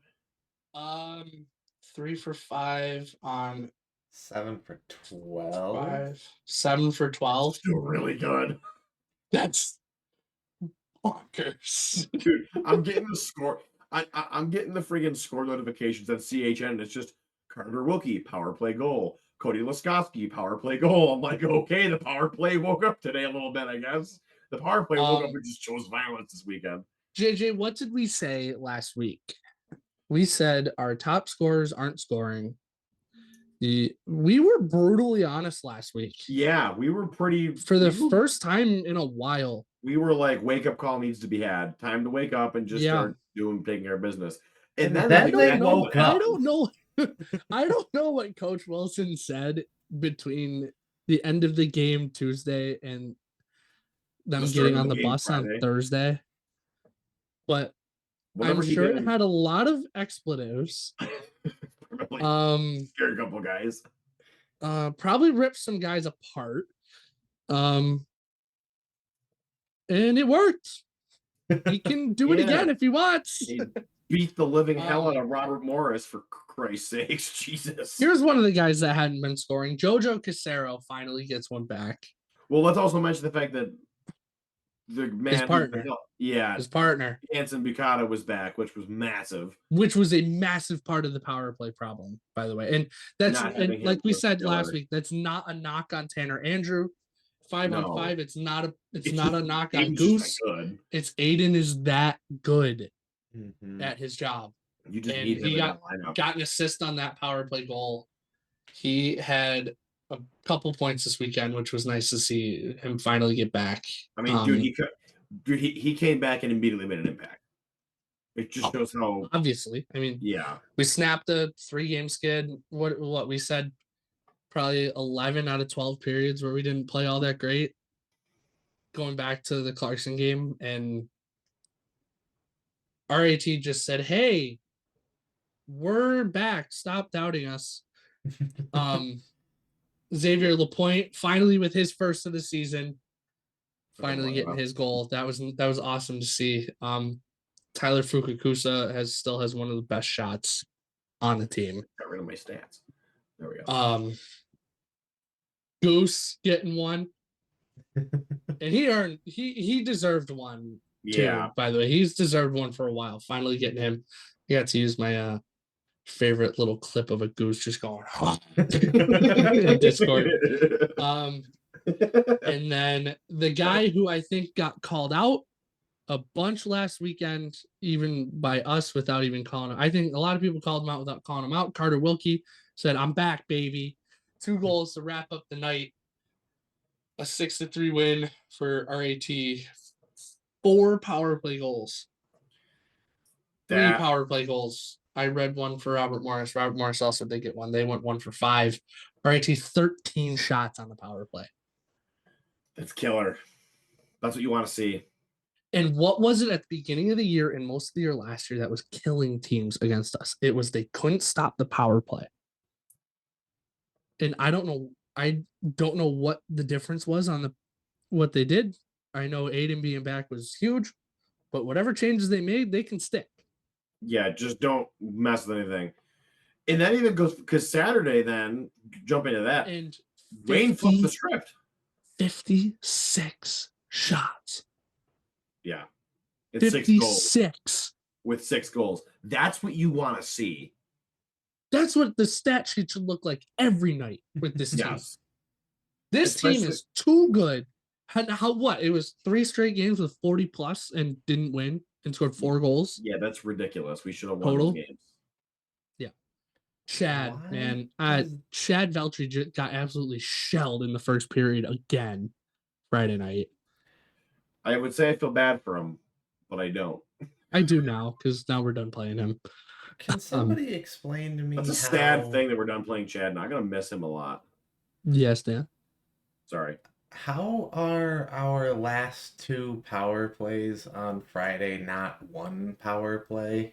Speaker 2: 3 for 5 on
Speaker 3: 7 for 12.
Speaker 2: 5, 7 for 12.
Speaker 1: Still really good.
Speaker 2: That's bonkers.
Speaker 1: Dude, I'm getting the score. I'm getting the friggin' score notifications at CHN. And it's just Carter Wilkie, power play goal. Cody Laskowski, power play goal. I'm like, okay, the power play woke up today a little bit, I guess. The power play woke up and just chose violence this weekend.
Speaker 2: JJ, what did we say last week? We said our top scorers aren't scoring. We were brutally honest last week.
Speaker 1: Yeah, we were pretty.
Speaker 2: For the first time in a while.
Speaker 1: We were like, wake up call needs to be had. Time to wake up and just start taking care of business. And then
Speaker 3: they woke up.
Speaker 2: I don't know. I don't know what Coach Wilson said between the end of the game Tuesday and them getting on the bus Friday. On Thursday. But I'm sure it had a lot of expletives.
Speaker 1: Scared a couple guys.
Speaker 2: Probably ripped some guys apart. And it worked. He can do it again if he wants.
Speaker 1: He beat the living hell out of Robert Morris, for Christ's sakes. Jesus.
Speaker 2: Here's one of the guys that hadn't been scoring. Jojo Casero finally gets one back.
Speaker 1: Well, let's also mention the fact that the man,
Speaker 2: his partner,
Speaker 1: Anson Bukata, was back, which was massive.
Speaker 2: Which was a massive part of the power play problem, by the way. And that's like we said last week, that's not a knock on Tanner Andrew. 5-on-5, it's not a knock on Goose. It's Aiden is that good at his job.
Speaker 1: You just need him in that lineup.
Speaker 2: Got an assist on that power play goal. He had a couple points this weekend, which was nice to see him finally get back.
Speaker 1: I mean, he came back and immediately made an impact. It just shows how
Speaker 2: obviously. I mean, we snapped a 3-game skid. What we said. Probably 11 out of 12 periods where we didn't play all that great. Going back to the Clarkson game, and RAT just said, hey, we're back. Stop doubting us. Xavier Lapointe finally with his first of the season, finally getting his goal. That was awesome to see. Tyler Fukakusa still has one of the best shots on the team.
Speaker 1: Got rid of my stats. There we go.
Speaker 2: Goose getting one, and he deserved one too. By the way, he's deserved one for a while. Finally getting him. I got to use my favorite little clip of a goose just going in Discord. And then the guy who I think got called out a bunch last weekend, even by us without even calling him. I think a lot of people called him out without calling him out. Carter Wilkie said, I'm back, baby. 2 goals to wrap up the night. A 6-3 win for RAT. 4 power play goals. 3 power play goals. I read one for Robert Morris. Robert Morris also did get one. They went 1 for 5. RAT 13 shots on the power play.
Speaker 1: That's killer. That's what you want to see.
Speaker 2: And what was it at the beginning of the year and most of the year last year that was killing teams against us? It was they couldn't stop the power play. And I don't know what the difference was on what they did. I know Aiden being back was huge, but whatever changes they made, they can stick.
Speaker 1: Yeah, just don't mess with anything. And that even goes because Saturday, then jump into that.
Speaker 2: And
Speaker 1: Wayne flipped the script.
Speaker 2: 56 shots.
Speaker 1: Yeah. It's
Speaker 2: 56
Speaker 1: 6 goals. With 6 goals. That's what you want to see.
Speaker 2: That's what the stat sheet should look like every night with this team. This team is too good. What? It was 3 straight games with 40 plus and didn't win and scored 4 goals.
Speaker 1: Yeah, that's ridiculous. We should have won those games.
Speaker 2: Yeah. Chad, man. Chad Veltri got absolutely shelled in the first period again Friday night.
Speaker 1: I would say I feel bad for him, but I don't.
Speaker 2: I do now because now we're done playing him.
Speaker 3: Can somebody explain to me
Speaker 1: That's a
Speaker 3: how...
Speaker 1: sad thing that we're done playing Chad. And I'm gonna miss him a lot.
Speaker 2: Yes, Dan.
Speaker 1: Sorry.
Speaker 3: How are our last 2 power plays on Friday not 1 power play?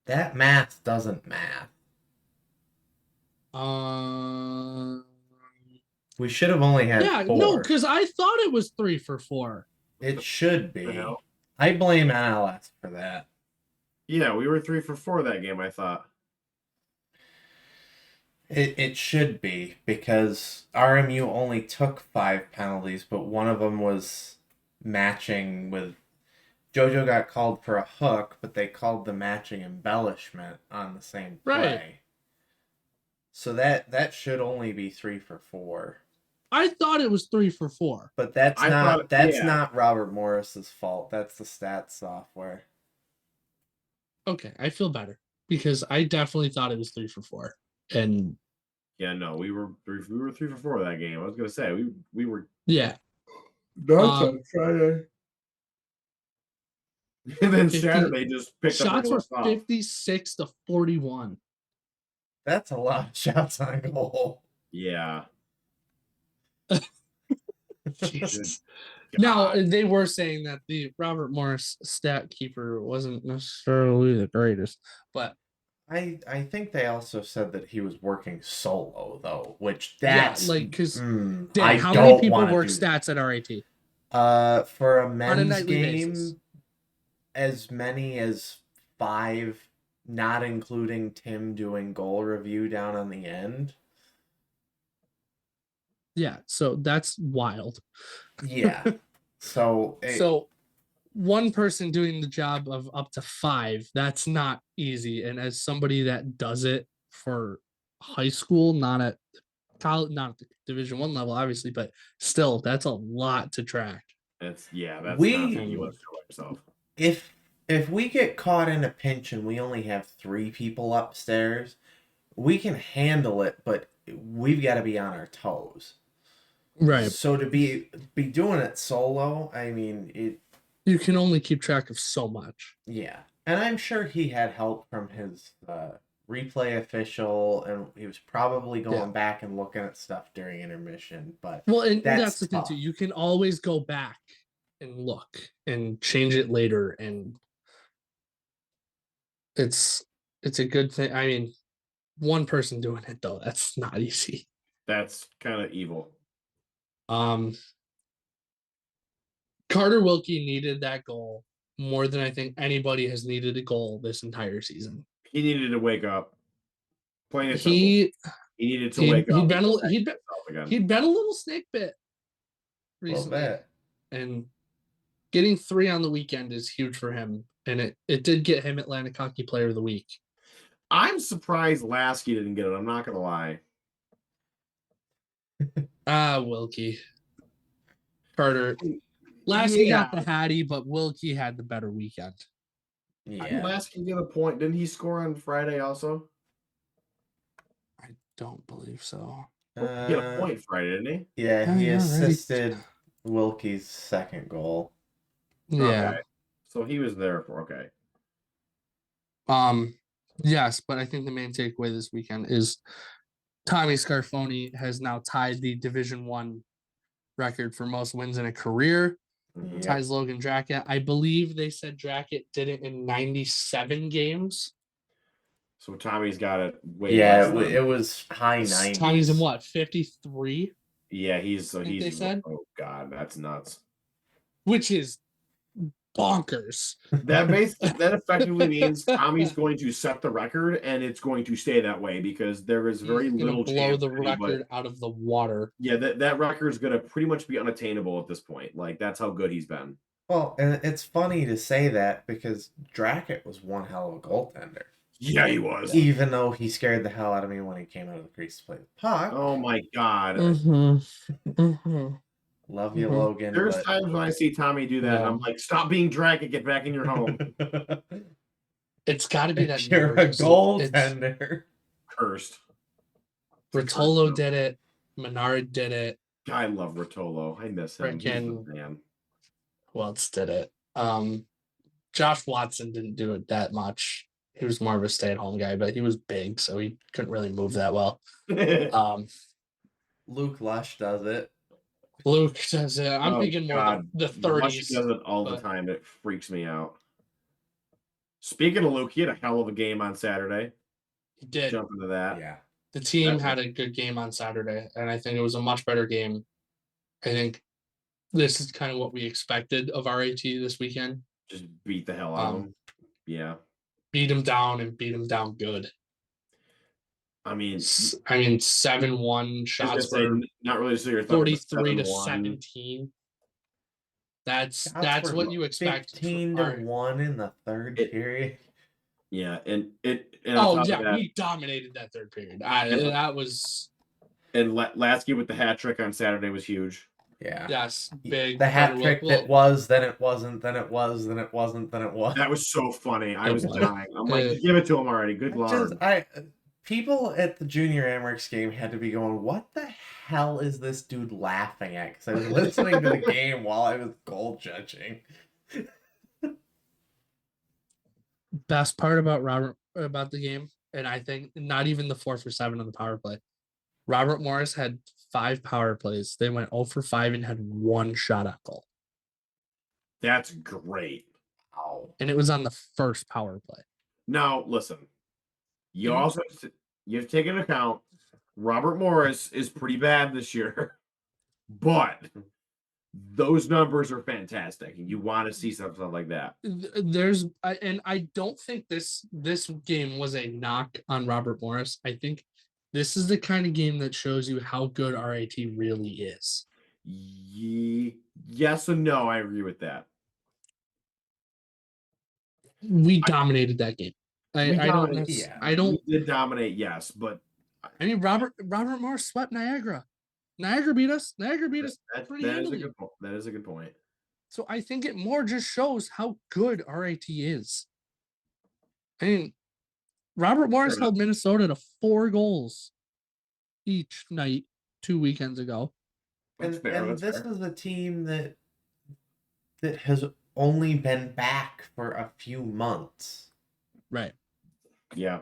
Speaker 3: That math doesn't math. We should have only had 4.
Speaker 2: No, because I thought it was 3 for 4.
Speaker 3: It should be.
Speaker 1: hell?
Speaker 3: I blame NLS for that.
Speaker 1: Yeah, we were 3 for 4 that game, I thought.
Speaker 3: It should be, because RMU only took 5 penalties, but one of them was matching with... JoJo got called for a hook, but they called the matching embellishment on the same play.
Speaker 2: Right.
Speaker 3: So that should only be 3 for 4.
Speaker 2: I thought it was 3 for 4.
Speaker 3: But that's
Speaker 1: I
Speaker 3: not
Speaker 1: thought-
Speaker 3: not Robert Morris's fault. That's the stats software.
Speaker 2: Okay, I feel better because I definitely thought it was 3 for 4. And
Speaker 1: Yeah, no, we were 3 for 4 that game. I was gonna say we were
Speaker 2: yeah.
Speaker 1: nuts
Speaker 2: Um,
Speaker 1: on Friday. And then
Speaker 2: 50
Speaker 1: Saturday just picked up
Speaker 2: Shots
Speaker 1: where
Speaker 2: were
Speaker 1: we left off.
Speaker 2: 56 to 41.
Speaker 3: That's a lot of shots on goal.
Speaker 1: Yeah.
Speaker 2: Jesus.
Speaker 1: God.
Speaker 2: Now they were saying that the Robert Morris stat keeper wasn't necessarily the greatest, but
Speaker 3: I think they also said that he was working solo though, which
Speaker 2: yeah,
Speaker 3: that's
Speaker 2: like because
Speaker 3: I
Speaker 2: how
Speaker 3: don't
Speaker 2: many people
Speaker 3: wanna
Speaker 2: work
Speaker 3: do that.
Speaker 2: stats at RIT?
Speaker 3: For a men's
Speaker 2: nightly
Speaker 3: game,
Speaker 2: basis.
Speaker 3: as many as 5, not including Tim doing goal review down on the end.
Speaker 2: Yeah, so that's wild.
Speaker 3: Yeah. So
Speaker 2: one person doing the job of up to 5, that's not easy. And as somebody that does it for high school, not at college, not at the Division 1 level, obviously, but still, that's a lot to track.
Speaker 1: That's not
Speaker 3: We-
Speaker 1: something you want to do by yourself.
Speaker 3: if we get caught in a pinch and we only have 3 people upstairs, we can handle it, but we've got to be on our toes.
Speaker 2: Right.
Speaker 3: So to be doing it solo, I mean,
Speaker 2: You can only keep track of so much.
Speaker 3: yeah. And I'm sure he had help from his replay official, and he was probably going back and looking at stuff during intermission. But
Speaker 2: Well, and
Speaker 3: that's
Speaker 2: that's the thing
Speaker 3: tough.
Speaker 2: too. You can always go back and look and change it later, and it's a good thing. I mean, one person doing it though, that's not easy.
Speaker 1: That's kind of evil.
Speaker 2: Carter Wilkie needed that goal more than I think anybody has needed a goal this entire season.
Speaker 1: He needed to wake up. Plain and simple.
Speaker 2: He
Speaker 1: needed to wake up.
Speaker 2: He'd been a little snake bit recently,
Speaker 3: bit.
Speaker 2: and getting 3 on the weekend is huge for him. And it did get him Atlantic Hockey Player of the Week.
Speaker 1: I'm surprised Lasky didn't get it. I'm not gonna lie.
Speaker 2: Wilkie. Carter. Lasky got the Hattie, but Wilkie had the better weekend.
Speaker 3: Yeah.
Speaker 1: Lasky get a point. Didn't he score on Friday also?
Speaker 2: I don't believe so.
Speaker 1: He had a point Friday, didn't he?
Speaker 3: Yeah, he
Speaker 2: Yeah, right.
Speaker 3: assisted Wilkie's second goal.
Speaker 2: Yeah.
Speaker 1: Okay. So he was there for
Speaker 2: Yes, but I think the main takeaway this weekend is Tommy Scarfoni has now tied the Division 1 record for most wins in a career.
Speaker 1: Mhm.
Speaker 2: Ties Logan Drackett. I believe they said Drackett did it in 97 games.
Speaker 1: So Tommy's got it way
Speaker 3: Yeah,
Speaker 1: less than-
Speaker 3: it was high 90s.
Speaker 2: Tommy's in what, 53?
Speaker 1: Yeah, he's
Speaker 2: they said?
Speaker 1: oh god, that's nuts.
Speaker 2: Which is bonkers.
Speaker 1: That effectively means Tommy's going to set the record, and it's going to stay that way because there is very
Speaker 2: He's gonna
Speaker 1: little
Speaker 2: blow
Speaker 1: chance
Speaker 2: the
Speaker 1: anybody-
Speaker 2: record out of the water.
Speaker 1: Yeah, that record is going to pretty much be unattainable at this point. Like that's how good he's been.
Speaker 3: Well, and it's funny to say that because Drackett was one hell of a goaltender.
Speaker 1: Yeah, he was.
Speaker 3: Even though he scared the hell out of me when he came out of the crease to play the puck.
Speaker 1: Oh my god.
Speaker 3: Love you,
Speaker 2: Mhm.
Speaker 3: Logan.
Speaker 1: There's
Speaker 3: but...
Speaker 1: times when I see Tommy do that, and I'm like, stop being Dragon, get back in your home.
Speaker 2: It's got to be that.
Speaker 3: You're
Speaker 2: number,
Speaker 3: a
Speaker 2: 'cause
Speaker 3: goaltender.
Speaker 1: Cursed.
Speaker 2: Rotolo did it. Menard did it.
Speaker 1: I love Rotolo. I miss him. He's the
Speaker 2: Frickin-
Speaker 1: man.
Speaker 2: Who else did it? Josh Watson didn't do it that much. He was more of a stay-at-home guy, but he was big, so he couldn't really move that well.
Speaker 3: Luke Lush does it.
Speaker 2: Luke says, I'm
Speaker 1: Oh,
Speaker 2: thinking more
Speaker 1: God.
Speaker 2: the
Speaker 1: Lush
Speaker 2: 30s.
Speaker 1: does it all the
Speaker 2: but-
Speaker 1: time. It freaks me out. Speaking of Luke, he had a hell of a game on Saturday.
Speaker 2: He did.
Speaker 1: Jump into that.
Speaker 3: Yeah.
Speaker 2: The team
Speaker 1: That-
Speaker 2: had a good game on Saturday, and I think it was a much better game. I think this is kind of what we expected of RAT this weekend.
Speaker 1: Just beat the hell out of him. Yeah.
Speaker 2: Beat him down and beat him down good.
Speaker 1: I mean,
Speaker 2: 7-1 shots were
Speaker 1: not really so you're
Speaker 2: 43 to 17. That's
Speaker 3: Shots were
Speaker 2: what you expect.
Speaker 3: 15 to 1 in the third period.
Speaker 1: Yeah, and
Speaker 2: Oh yeah, we dominated that third period. That was.
Speaker 1: And Lasky with the hat trick on Saturday was huge.
Speaker 3: Yeah.
Speaker 2: Yes, big.
Speaker 3: The hat trick that was, then it wasn't, then it was, then it wasn't, then it was.
Speaker 1: That was so funny. I was
Speaker 2: was.
Speaker 1: dying. I'm like, give it to him already. Good lord.
Speaker 3: People at the Junior Amherst game had to be going, what the hell is this dude laughing at? Because I was listening to the game while I was goal judging.
Speaker 2: Best part about the game, and I think not even the 4 for 7 on the power play. Robert Morris had 5 power plays. They went 0 for 5 and had 1 shot at goal.
Speaker 1: That's great.
Speaker 3: Wow.
Speaker 2: And it was on the first power play.
Speaker 1: Now, listen. You also you have to take into account Robert Morris is pretty bad this year, but those numbers are fantastic, and you want to see something like that.
Speaker 2: I don't think this game was a knock on Robert Morris. I think this is the kind of game that shows you how good RAT really is.
Speaker 1: Yes and no, I agree with that.
Speaker 2: We dominated that game. I don't.
Speaker 1: We did dominate, yes, but
Speaker 2: I mean, Robert Morris swept Niagara. Niagara beat us. Pretty
Speaker 1: that
Speaker 2: handily.
Speaker 1: is a good point.
Speaker 2: So I think it more just shows how good RAT is. I mean, Robert Morris held Minnesota to 4 goals each night 2 weekends ago.
Speaker 3: And this is a team that has only been back for a few months.
Speaker 2: Right.
Speaker 1: Yeah.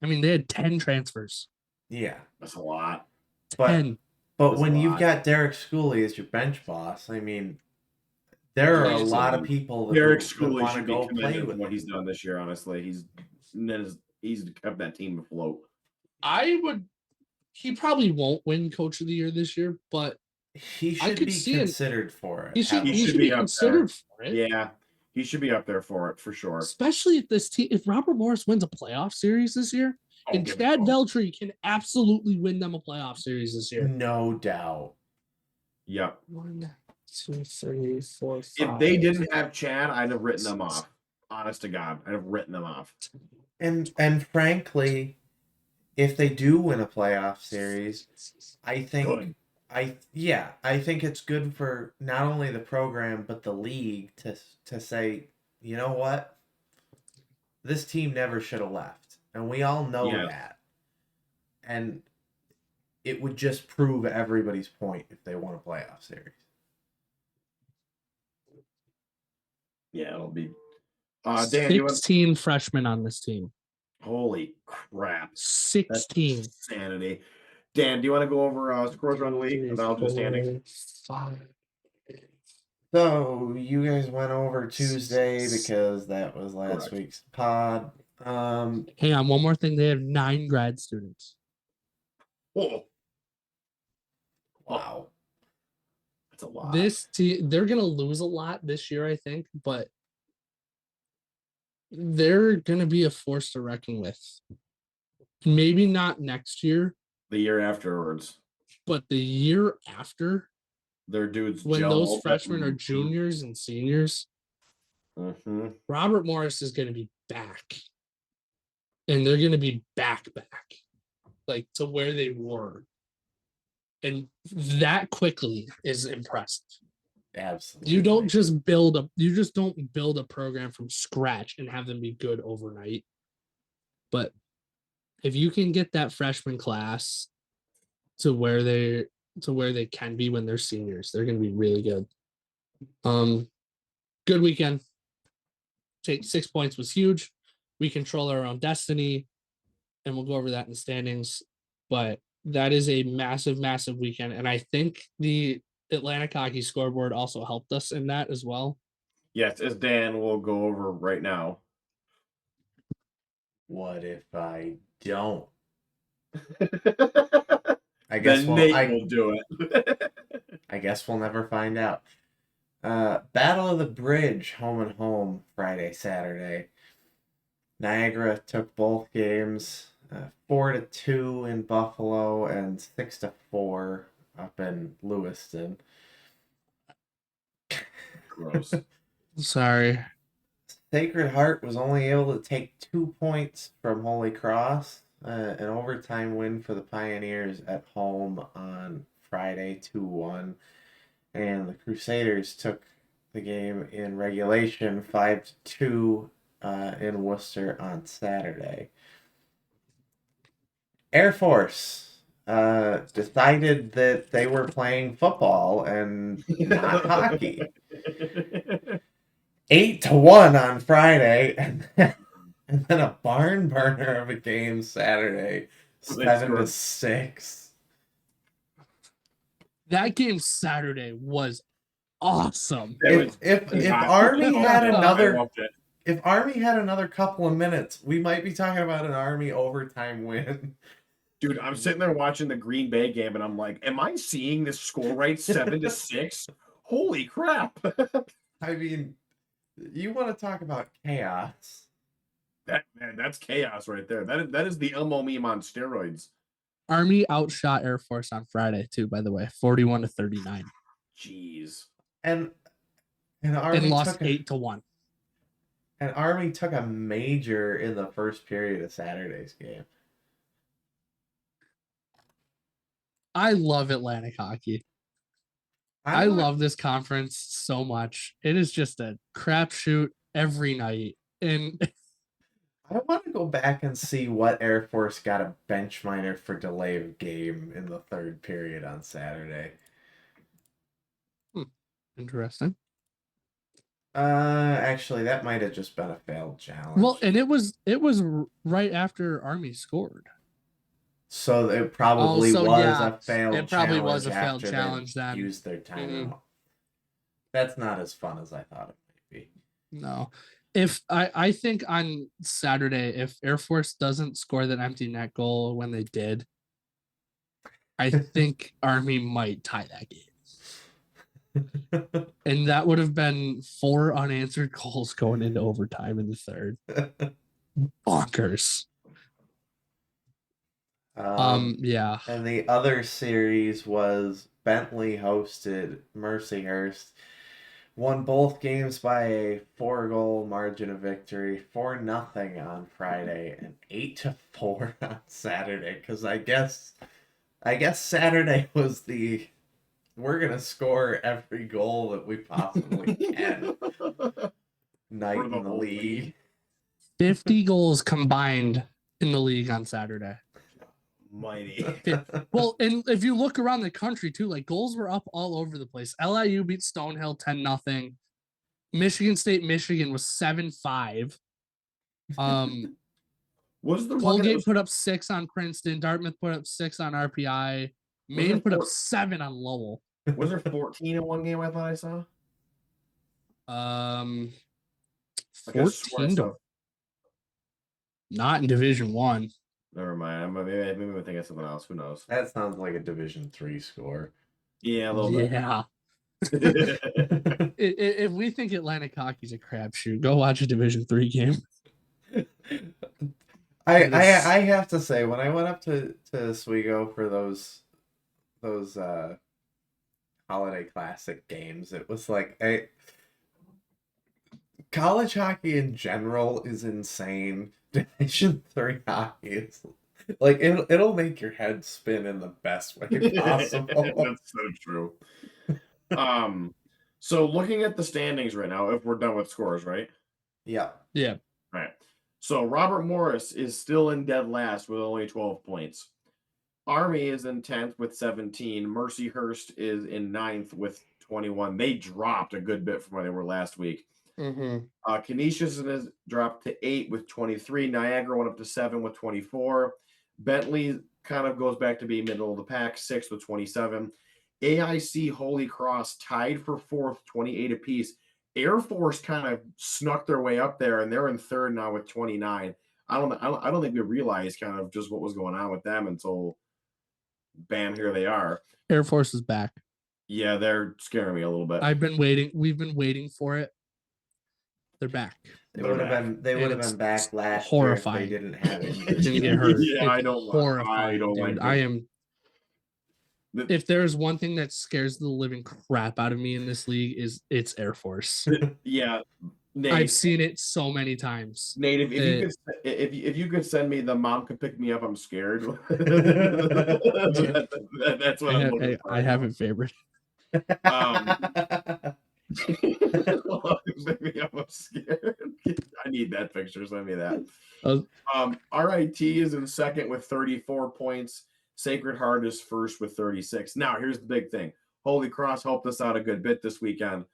Speaker 2: I mean, they had 10 transfers.
Speaker 3: Yeah.
Speaker 1: That's a lot.
Speaker 2: 10.
Speaker 3: But when you've got Derek Scully as your bench boss, I mean, there are a lot of people that
Speaker 1: Derek
Speaker 3: want
Speaker 1: Scully
Speaker 3: to
Speaker 1: should be
Speaker 3: go play
Speaker 1: commended for
Speaker 3: with
Speaker 1: what he's done this year, honestly. He's kept that team afloat.
Speaker 2: He probably won't win Coach of the Year this year, but
Speaker 3: he should be considered for it.
Speaker 2: He should be considered for it.
Speaker 1: Yeah, he should be up there for it, for sure.
Speaker 2: Especially if Robert Morris wins a playoff series this year, and Chad Veltri can absolutely win them a playoff series this year.
Speaker 3: No doubt.
Speaker 1: Yep.
Speaker 2: 1, 2, 3, 4, 5.
Speaker 1: If they didn't have Chad, I'd have written them off. Honest to God, I'd have written them off.
Speaker 3: And frankly, if they do win a playoff series, I think it's good for not only the program but the league to say, you know what? This team never should have left. And we all know that. And it would just prove everybody's point if they won a playoff series.
Speaker 1: Yeah, it'll be Dan,
Speaker 2: 16 freshmen on this team.
Speaker 1: Holy crap.
Speaker 2: 16.
Speaker 1: That's insanity. Dan, do you want to go over scores around the league? And I'll do standing.
Speaker 2: 5.
Speaker 3: So you guys went over Tuesday because that was last week's pod.
Speaker 2: Hang on, one more thing. They have 9 grad students.
Speaker 1: Oh.
Speaker 3: Wow.
Speaker 1: That's a lot.
Speaker 2: This team, they're gonna lose a lot this year, I think, but they're gonna be a force to reckon with. Maybe not next year.
Speaker 1: The year afterwards.
Speaker 2: But the year after,
Speaker 1: their dudes
Speaker 2: when those freshmen are juniors and seniors, Robert Morris is going to be back, and they're going to be back, like to where they were, and that quickly is impressive.
Speaker 3: Absolutely.
Speaker 2: You just don't build a program from scratch and have them be good overnight. But if you can get that freshman class to where they can be when they're seniors, they're going to be really good. Good weekend. take 6 points was huge. We control our own destiny, and we'll go over that in the standings. But that is a massive, massive weekend. And I think the Atlantic Hockey scoreboard also helped us in that as well.
Speaker 1: Yes, as Dan will go over right now.
Speaker 3: What if I don't? I
Speaker 1: Then
Speaker 3: guess
Speaker 1: Nate will do it.
Speaker 3: I guess we'll never find out. Battle of the Bridge, home and home, Friday, Saturday. Niagara took both games, 4-2 in Buffalo and 6-4 up in Lewiston.
Speaker 1: Gross.
Speaker 2: Sorry.
Speaker 3: Sacred Heart was only able to take 2 points from Holy Cross. An overtime win for the Pioneers at home on Friday, 2-1. And the Crusaders took the game in regulation 5-2 in Worcester on Saturday. Air Force decided that they were playing football and not hockey. 8-1 on Friday, and then a barn burner of a game Saturday, 7-6.
Speaker 2: That game Saturday was awesome.
Speaker 3: If Army had another couple of minutes, we might be talking about an Army overtime win.
Speaker 1: Dude, I'm sitting there watching the Green Bay game, and I'm like, "Am I seeing this score right? 7-6? Holy crap!"
Speaker 3: I mean, you want to talk about chaos?
Speaker 1: That's chaos right there. That is the Elmo meme on steroids.
Speaker 2: Army outshot Air Force on Friday too, by the way, 41-39.
Speaker 1: Jeez.
Speaker 3: And Army
Speaker 2: And lost
Speaker 3: took
Speaker 2: 8-1.
Speaker 3: And Army took a major in the first period of Saturday's game.
Speaker 2: I love Atlantic hockey. I love this conference so much. It is just a crapshoot every night. And
Speaker 3: I want to go back and see what Air Force got a bench minor for delay of game in the third period on Saturday.
Speaker 2: Interesting.
Speaker 3: Actually, that might have just been a failed challenge.
Speaker 2: Well, and it was right after Army scored.
Speaker 3: So it probably was a failed challenge.
Speaker 2: It probably was a failed
Speaker 3: after
Speaker 2: challenge
Speaker 3: they
Speaker 2: then.
Speaker 3: used their timeout. That's not as fun as I thought it might be.
Speaker 2: No. If I think on Saturday, if Air Force doesn't score that empty net goal when they did, I think Army might tie that game. And that would have been 4 unanswered goals going into overtime in the third. Bonkers. Yeah.
Speaker 3: And the other series was Bentley hosted Mercyhurst. Won both games by a 4-goal margin of victory, 4-0 on Friday and 8-4 on Saturday. Because I guess Saturday was the we're gonna score every goal that we possibly can night in the league.
Speaker 2: 50 goals combined in the league on Saturday.
Speaker 1: Mighty.
Speaker 2: Well, and if you look around the country too, like goals were up all over the place. LIU beat Stonehill 10-0. Michigan State, Michigan was 7-5.
Speaker 1: Was the
Speaker 2: Colgate put up 6 on Princeton. Dartmouth put up 6 on RPI. Maine put up 7 on Lowell.
Speaker 1: Was there 14 in one game? I thought I saw.
Speaker 2: 14 not in Division 1.
Speaker 1: Never mind. Maybe I'm thinking of something else. Who knows?
Speaker 3: That sounds like a Division 3 score.
Speaker 1: Yeah, a little bit.
Speaker 2: Yeah. If we think Atlantic hockey's a crapshoot, go watch a Division 3 game.
Speaker 3: I have to say, when I went up to Oswego for those holiday classic games, it was like college hockey in general is insane. Division 3 hockey is like it'll make your head spin in the best way possible.
Speaker 1: That's so true. So looking at the standings right now, if we're done with scores, right?
Speaker 3: Yeah.
Speaker 2: Yeah.
Speaker 1: All right. So Robert Morris is still in dead last with only 12 points. Army is in 10th with 17. Mercyhurst is in 9th with 21. They dropped a good bit from where they were last week. Canisius has dropped to 8 with 23. Niagara went up to 7 with 24. Bentley kind of goes back to being middle of the pack, 6 with 27. AIC Holy Cross tied for 4th, 28 apiece. Air Force kind of snuck their way up there, and they're in 3rd now with 29. I don't think we realized kind of just what was going on with them until, bam, here they are.
Speaker 2: Air Force is back.
Speaker 1: Yeah, they're scaring me a little bit.
Speaker 2: I've been waiting. We've been waiting for it. They're back.
Speaker 3: They would have been back last year if they didn't have injuries.
Speaker 2: Didn't get hurt.
Speaker 1: Yeah,
Speaker 2: It's horrifying, dude. I am. If there's one thing that scares the living crap out of me in this league, it's Air Force.
Speaker 1: Yeah, Nate,
Speaker 2: I've seen it so many times.
Speaker 1: Nate, if you could send me the mom could pick me up, I'm scared. That's what I'm looking for.
Speaker 2: I have it favored.
Speaker 1: Maybe I'm scared. I need that picture. Send me that. RIT is in 2nd with 34 points. Sacred Heart is 1st with 36. Now, here's the big thing. Holy Cross helped us out a good bit this weekend,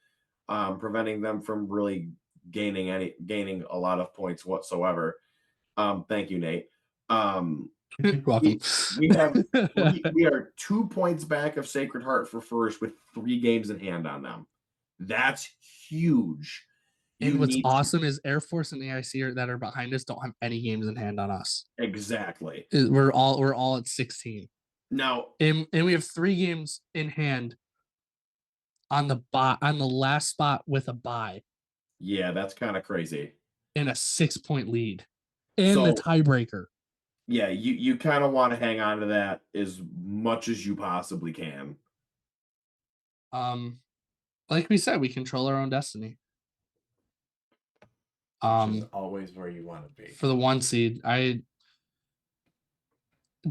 Speaker 1: preventing them from really gaining a lot of points whatsoever. Thank you, Nate.
Speaker 2: You're welcome.
Speaker 1: We are 2 points back of Sacred Heart for 1st with 3 games in hand on them. That's huge.
Speaker 2: And what's awesome is Air Force and AIC that are behind us don't have any games in hand on us.
Speaker 1: Exactly.
Speaker 2: We're all at 16
Speaker 1: now,
Speaker 2: and we have 3 games in hand on the last spot with a bye.
Speaker 1: Yeah, that's kind of crazy.
Speaker 2: And a 6-point lead, and the tiebreaker.
Speaker 1: Yeah, you kind of want to hang on to that as much as you possibly can.
Speaker 2: Like we said, we control our own destiny.
Speaker 3: Which is always where you want to be.
Speaker 2: For the 1 seed,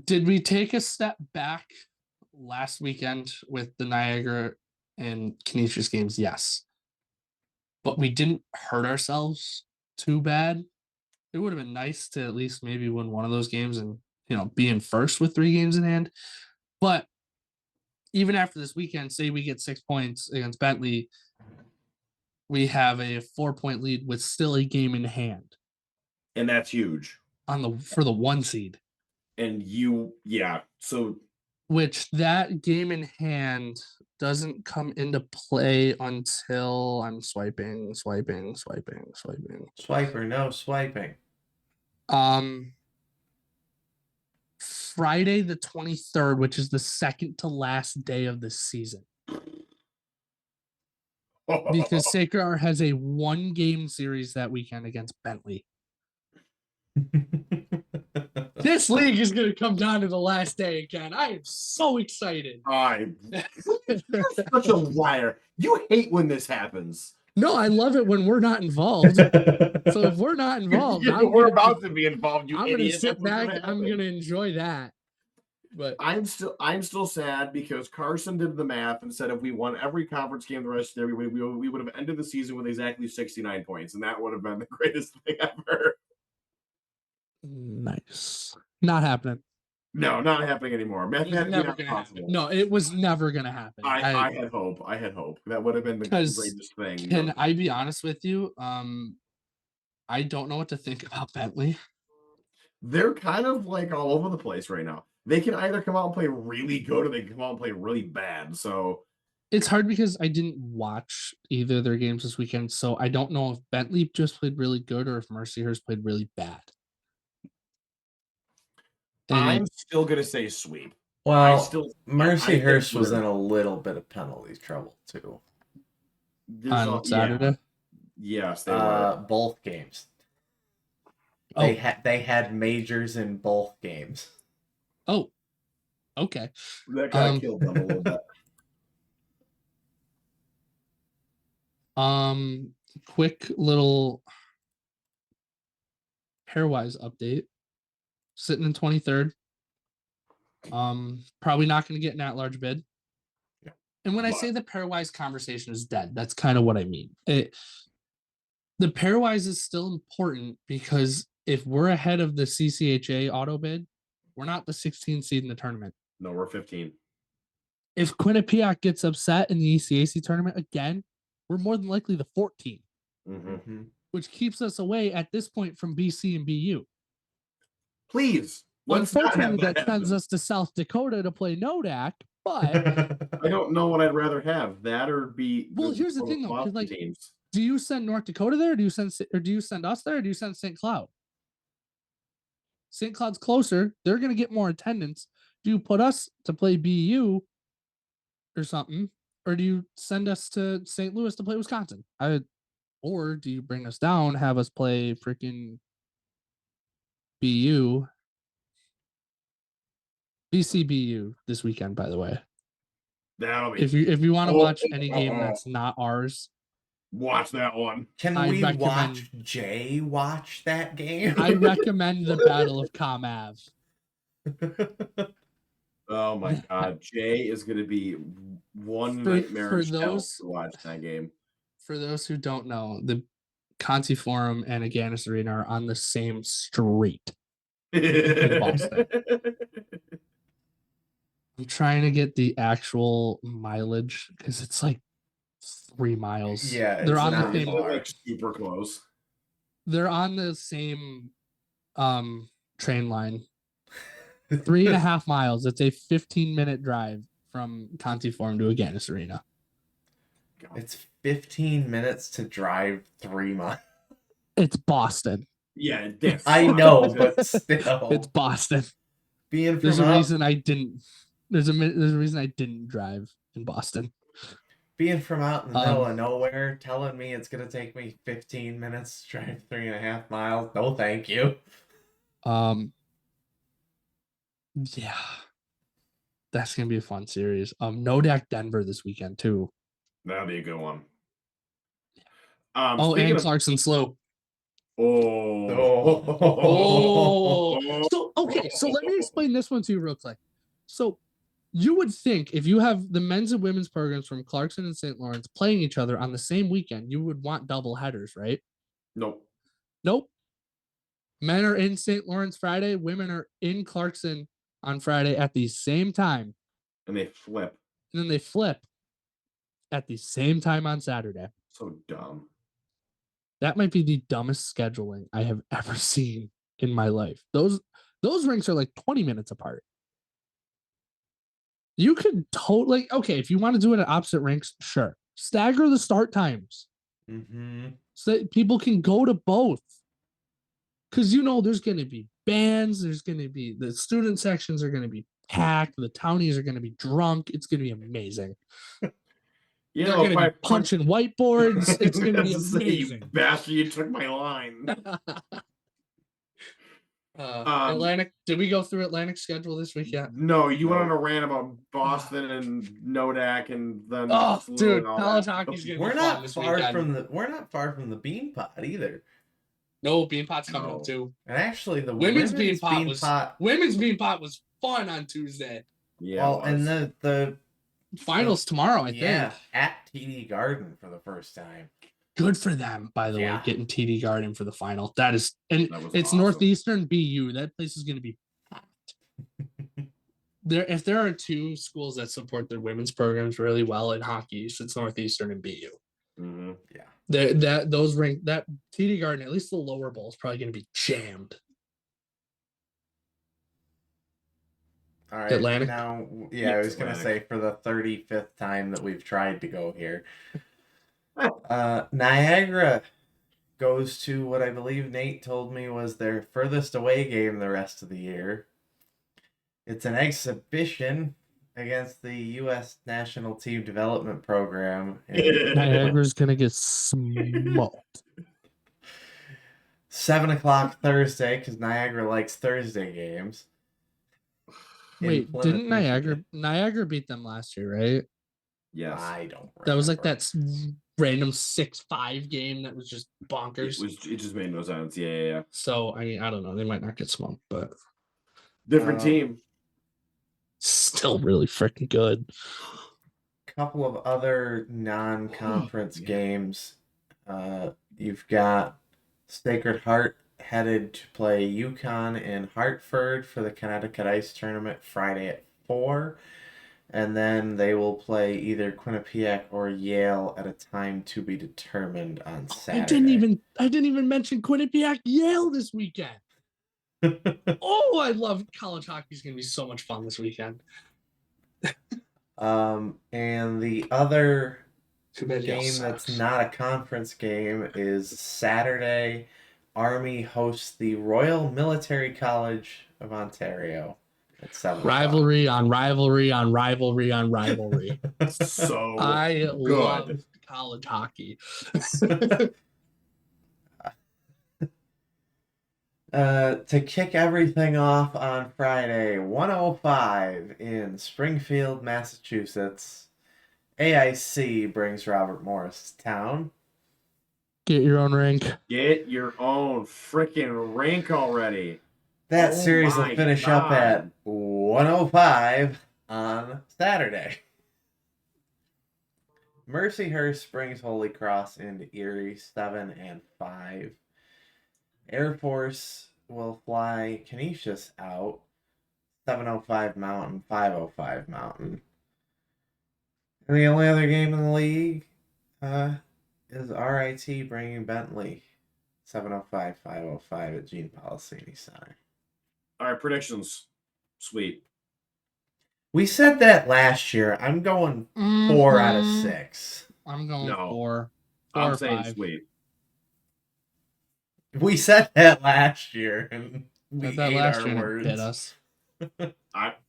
Speaker 2: did we take a step back last weekend with the Niagara and Canisius games? Yes. But we didn't hurt ourselves too bad. It would have been nice to at least maybe win one of those games and, be in 1st with 3 games in hand. But even after this weekend, say we get 6 points against Bentley, we have a 4-point lead with still a game in hand.
Speaker 1: And that's huge.
Speaker 2: For the 1 seed.
Speaker 1: And so
Speaker 2: which that game in hand doesn't come into play until I'm swiping.
Speaker 3: Swiper, no swiping.
Speaker 2: Friday the 23rd, which is the second to last day of the season. Because Sacred Heart has a 1-game series that weekend against Bentley. This league is going to come down to the last day again. I am so excited.
Speaker 1: You're such a liar. You hate when this happens.
Speaker 2: No, I love it when we're not involved. So if we're not involved,
Speaker 1: we're about to be involved.
Speaker 2: I'm going to sit back. I'm going to enjoy that. But
Speaker 1: I'm still sad because Carson did the math and said if we won every conference game the rest of the year, we would have ended the season with exactly 69 points, and that would have been the greatest thing ever.
Speaker 2: Nice. Not happening.
Speaker 1: No, not happening anymore.
Speaker 2: Never gonna happen. No, it was never gonna happen.
Speaker 1: I had hope. That would have been the greatest thing.
Speaker 2: Can I be honest with you? I don't know what to think about Bentley.
Speaker 1: They're kind of like all over the place right now. They can either come out and play really good or they can come out and play really bad. So
Speaker 2: it's hard because I didn't watch either of their games this weekend. So I don't know if Bentley just played really good or if Mercyhurst played really bad.
Speaker 1: I'm still going to say sweep.
Speaker 3: Well, Mercyhurst was in a little bit of penalty trouble too.
Speaker 2: On Saturday?
Speaker 1: Yes, they were.
Speaker 3: Both games. They had majors in both games.
Speaker 2: Oh, okay.
Speaker 1: That kind of killed them a little bit.
Speaker 2: Quick little pairwise update. Sitting in 23rd. Probably not going to get an at-large bid.
Speaker 1: Yeah.
Speaker 2: And when I say the pairwise conversation is dead, that's kind of what I mean. The pairwise is still important because if we're ahead of the CCHA auto bid, we're not the 16th seed in the tournament.
Speaker 1: No, we're 15.
Speaker 2: If Quinnipiac gets upset in the ECAC tournament again, we're more than likely the 14th.
Speaker 1: Mm-hmm.
Speaker 2: which keeps us away at this point from BC and BU.
Speaker 1: Please. Let's not
Speaker 2: Unfortunately,
Speaker 1: have
Speaker 2: that sends
Speaker 1: happen.
Speaker 2: us to South Dakota to play Nodak, but
Speaker 1: I don't know what I'd rather have, that or be.
Speaker 2: well, here's the thing though, 'cause,
Speaker 1: Boston
Speaker 2: like,
Speaker 1: teams.
Speaker 2: do you send North Dakota there? Or do you send us there? Or do you send St. Cloud? St. Cloud's closer. They're going to get more attendance. Do you put us to play BU or something, or do you send us to St. Louis to play Wisconsin? Or do you bring us down, have us play freaking BU, BCBU this weekend? By the way,
Speaker 1: That'll be.
Speaker 2: if you want to watch any game that's not ours,
Speaker 1: watch that one.
Speaker 3: Can
Speaker 2: I
Speaker 3: we
Speaker 2: recommend-
Speaker 3: watch Jay watch that game?
Speaker 2: I recommend the Battle of Com Ave.
Speaker 1: Oh my God, Jay is going to be one nightmare
Speaker 2: for
Speaker 1: to
Speaker 2: those
Speaker 1: watch that game.
Speaker 2: For those who don't know, the Conti Forum and Agganis Arena are on the same street. Boston. I'm trying to get the actual mileage because it's like 3 miles.
Speaker 3: Yeah,
Speaker 2: they're
Speaker 3: it's
Speaker 2: on the
Speaker 3: not
Speaker 2: same.
Speaker 3: far.
Speaker 1: Like super close.
Speaker 2: They're on the same train line. 3.5 miles. It's a 15-minute drive from Conti Forum to Agganis Arena.
Speaker 3: It's 15 minutes to drive 3 miles.
Speaker 2: It's Boston.
Speaker 1: Yeah, that's
Speaker 3: I
Speaker 1: fine.
Speaker 3: know, but still.
Speaker 2: It's Boston.
Speaker 3: Being
Speaker 2: There's
Speaker 3: from
Speaker 2: a
Speaker 3: out,
Speaker 2: reason I didn't. There's a reason I didn't drive in Boston.
Speaker 3: being from out in the middle of nowhere, telling me it's gonna take me 15 minutes to drive 3.5 miles. No, thank you.
Speaker 2: Yeah, that's gonna be a fun series. Nodak Denver this weekend too.
Speaker 1: That'll be a good one.
Speaker 2: And
Speaker 1: speaking of,
Speaker 2: Clarkson Slope.
Speaker 3: Oh.
Speaker 2: So okay, so let me explain this one to you real quick. So you would think if you have the men's and women's programs from Clarkson and St. Lawrence playing each other on the same weekend, you would want double headers, right?
Speaker 1: Nope.
Speaker 2: Men are in St. Lawrence Friday, women are in Clarkson on Friday at the same time.
Speaker 1: And they flip.
Speaker 2: And then they flip at the same time on Saturday.
Speaker 1: So dumb.
Speaker 2: That might be the dumbest scheduling I have ever seen in my life. Those rinks are like 20 minutes apart. You could totally, okay, if you want to do it at opposite rinks, sure. Stagger the start times.
Speaker 3: Mm-hmm.
Speaker 2: So that people can go to both. Because there's going to be bands, there's going to be the student sections are going to be packed, the townies are going to be drunk. It's going to be amazing. They're going to be punching whiteboards. It's going to be amazing.
Speaker 1: You bastard, you took my line.
Speaker 2: Atlantic. Did we go through Atlantic schedule this week yet?
Speaker 1: No, you went on a rant about Boston and Nodak, and then
Speaker 2: dude, college hockey's gonna
Speaker 3: We're
Speaker 2: be fun
Speaker 3: not
Speaker 2: this
Speaker 3: far
Speaker 2: weekend.
Speaker 3: we're not far from the Bean Pot either.
Speaker 2: No, Bean Pot's coming up too.
Speaker 3: And actually, the
Speaker 2: Women's Bean Pot was fun on Tuesday.
Speaker 3: Yeah. Well, and the
Speaker 2: finals tomorrow, I think.
Speaker 3: At TD Garden for the first time.
Speaker 2: Good for them, by the way, getting TD Garden for the final. It's
Speaker 1: awesome.
Speaker 2: Northeastern BU. That place is going to be packed. If there are two schools that support their women's programs really well in hockey, it's Northeastern and BU.
Speaker 1: Mm-hmm.
Speaker 2: Yeah. That TD Garden, at least the lower bowl, is probably going to be jammed.
Speaker 3: All right,
Speaker 2: Atlantic.
Speaker 3: Now, I was going to say for the 35th time that we've tried to go here. Niagara goes to what I believe Nate told me was their furthest away game the rest of the year. It's an exhibition against the U.S. National Team Development Program.
Speaker 2: Niagara's going to get smoked.
Speaker 3: 7:00 Thursday, because Niagara likes Thursday games.
Speaker 2: Wait, didn't Niagara beat them last year, right?
Speaker 1: Yes.
Speaker 3: I don't remember.
Speaker 2: That was like that random 6-5 game that was just bonkers.
Speaker 1: It just made no sense. Yeah.
Speaker 2: So, I mean, I don't know. They might not get smoked, but
Speaker 1: different team.
Speaker 2: Still really freaking good.
Speaker 3: Couple of other non-conference games. You've got Sacred Heart headed to play UConn in Hartford for the Connecticut Ice Tournament Friday at 4. And then they will play either Quinnipiac or Yale at a time to be determined on Saturday.
Speaker 2: I didn't even mention Quinnipiac Yale this weekend. Oh, I love college hockey. It's gonna be so much fun this weekend.
Speaker 3: And the other
Speaker 2: Too bad Yale
Speaker 3: game that's
Speaker 2: sucks.
Speaker 3: not a conference game is Saturday. Army hosts the Royal Military College of Ontario at 7
Speaker 2: Rivalry on rivalry on rivalry on rivalry.
Speaker 1: So
Speaker 2: I
Speaker 1: good.
Speaker 2: love college hockey.
Speaker 3: To kick everything off on Friday, 1:05 in Springfield, Massachusetts, AIC brings Robert Morris to town.
Speaker 2: Get your own rink.
Speaker 1: Get your own freaking rink already.
Speaker 3: That
Speaker 1: Oh
Speaker 3: series will
Speaker 1: my
Speaker 3: finish up
Speaker 1: God.
Speaker 3: at 1:05 on Saturday. Mercyhurst brings Holy Cross into Erie, 7 and 5. Air Force will fly Canisius out, 7:05 Mountain, 5:05 Mountain. And the only other game in the league is RIT bringing Bentley, 7:05, 5:05 at Gene Policini Center.
Speaker 1: All right, predictions. Sweet.
Speaker 3: We said that last year. I'm going 4 out of 6.
Speaker 2: I'm going
Speaker 1: No.
Speaker 2: 4. 4
Speaker 1: I'm
Speaker 2: or
Speaker 1: saying
Speaker 2: 5.
Speaker 1: sweet.
Speaker 3: We said that last year, and we
Speaker 2: Said that
Speaker 3: ate
Speaker 2: last
Speaker 3: our
Speaker 2: year and it
Speaker 3: words.
Speaker 2: bit us.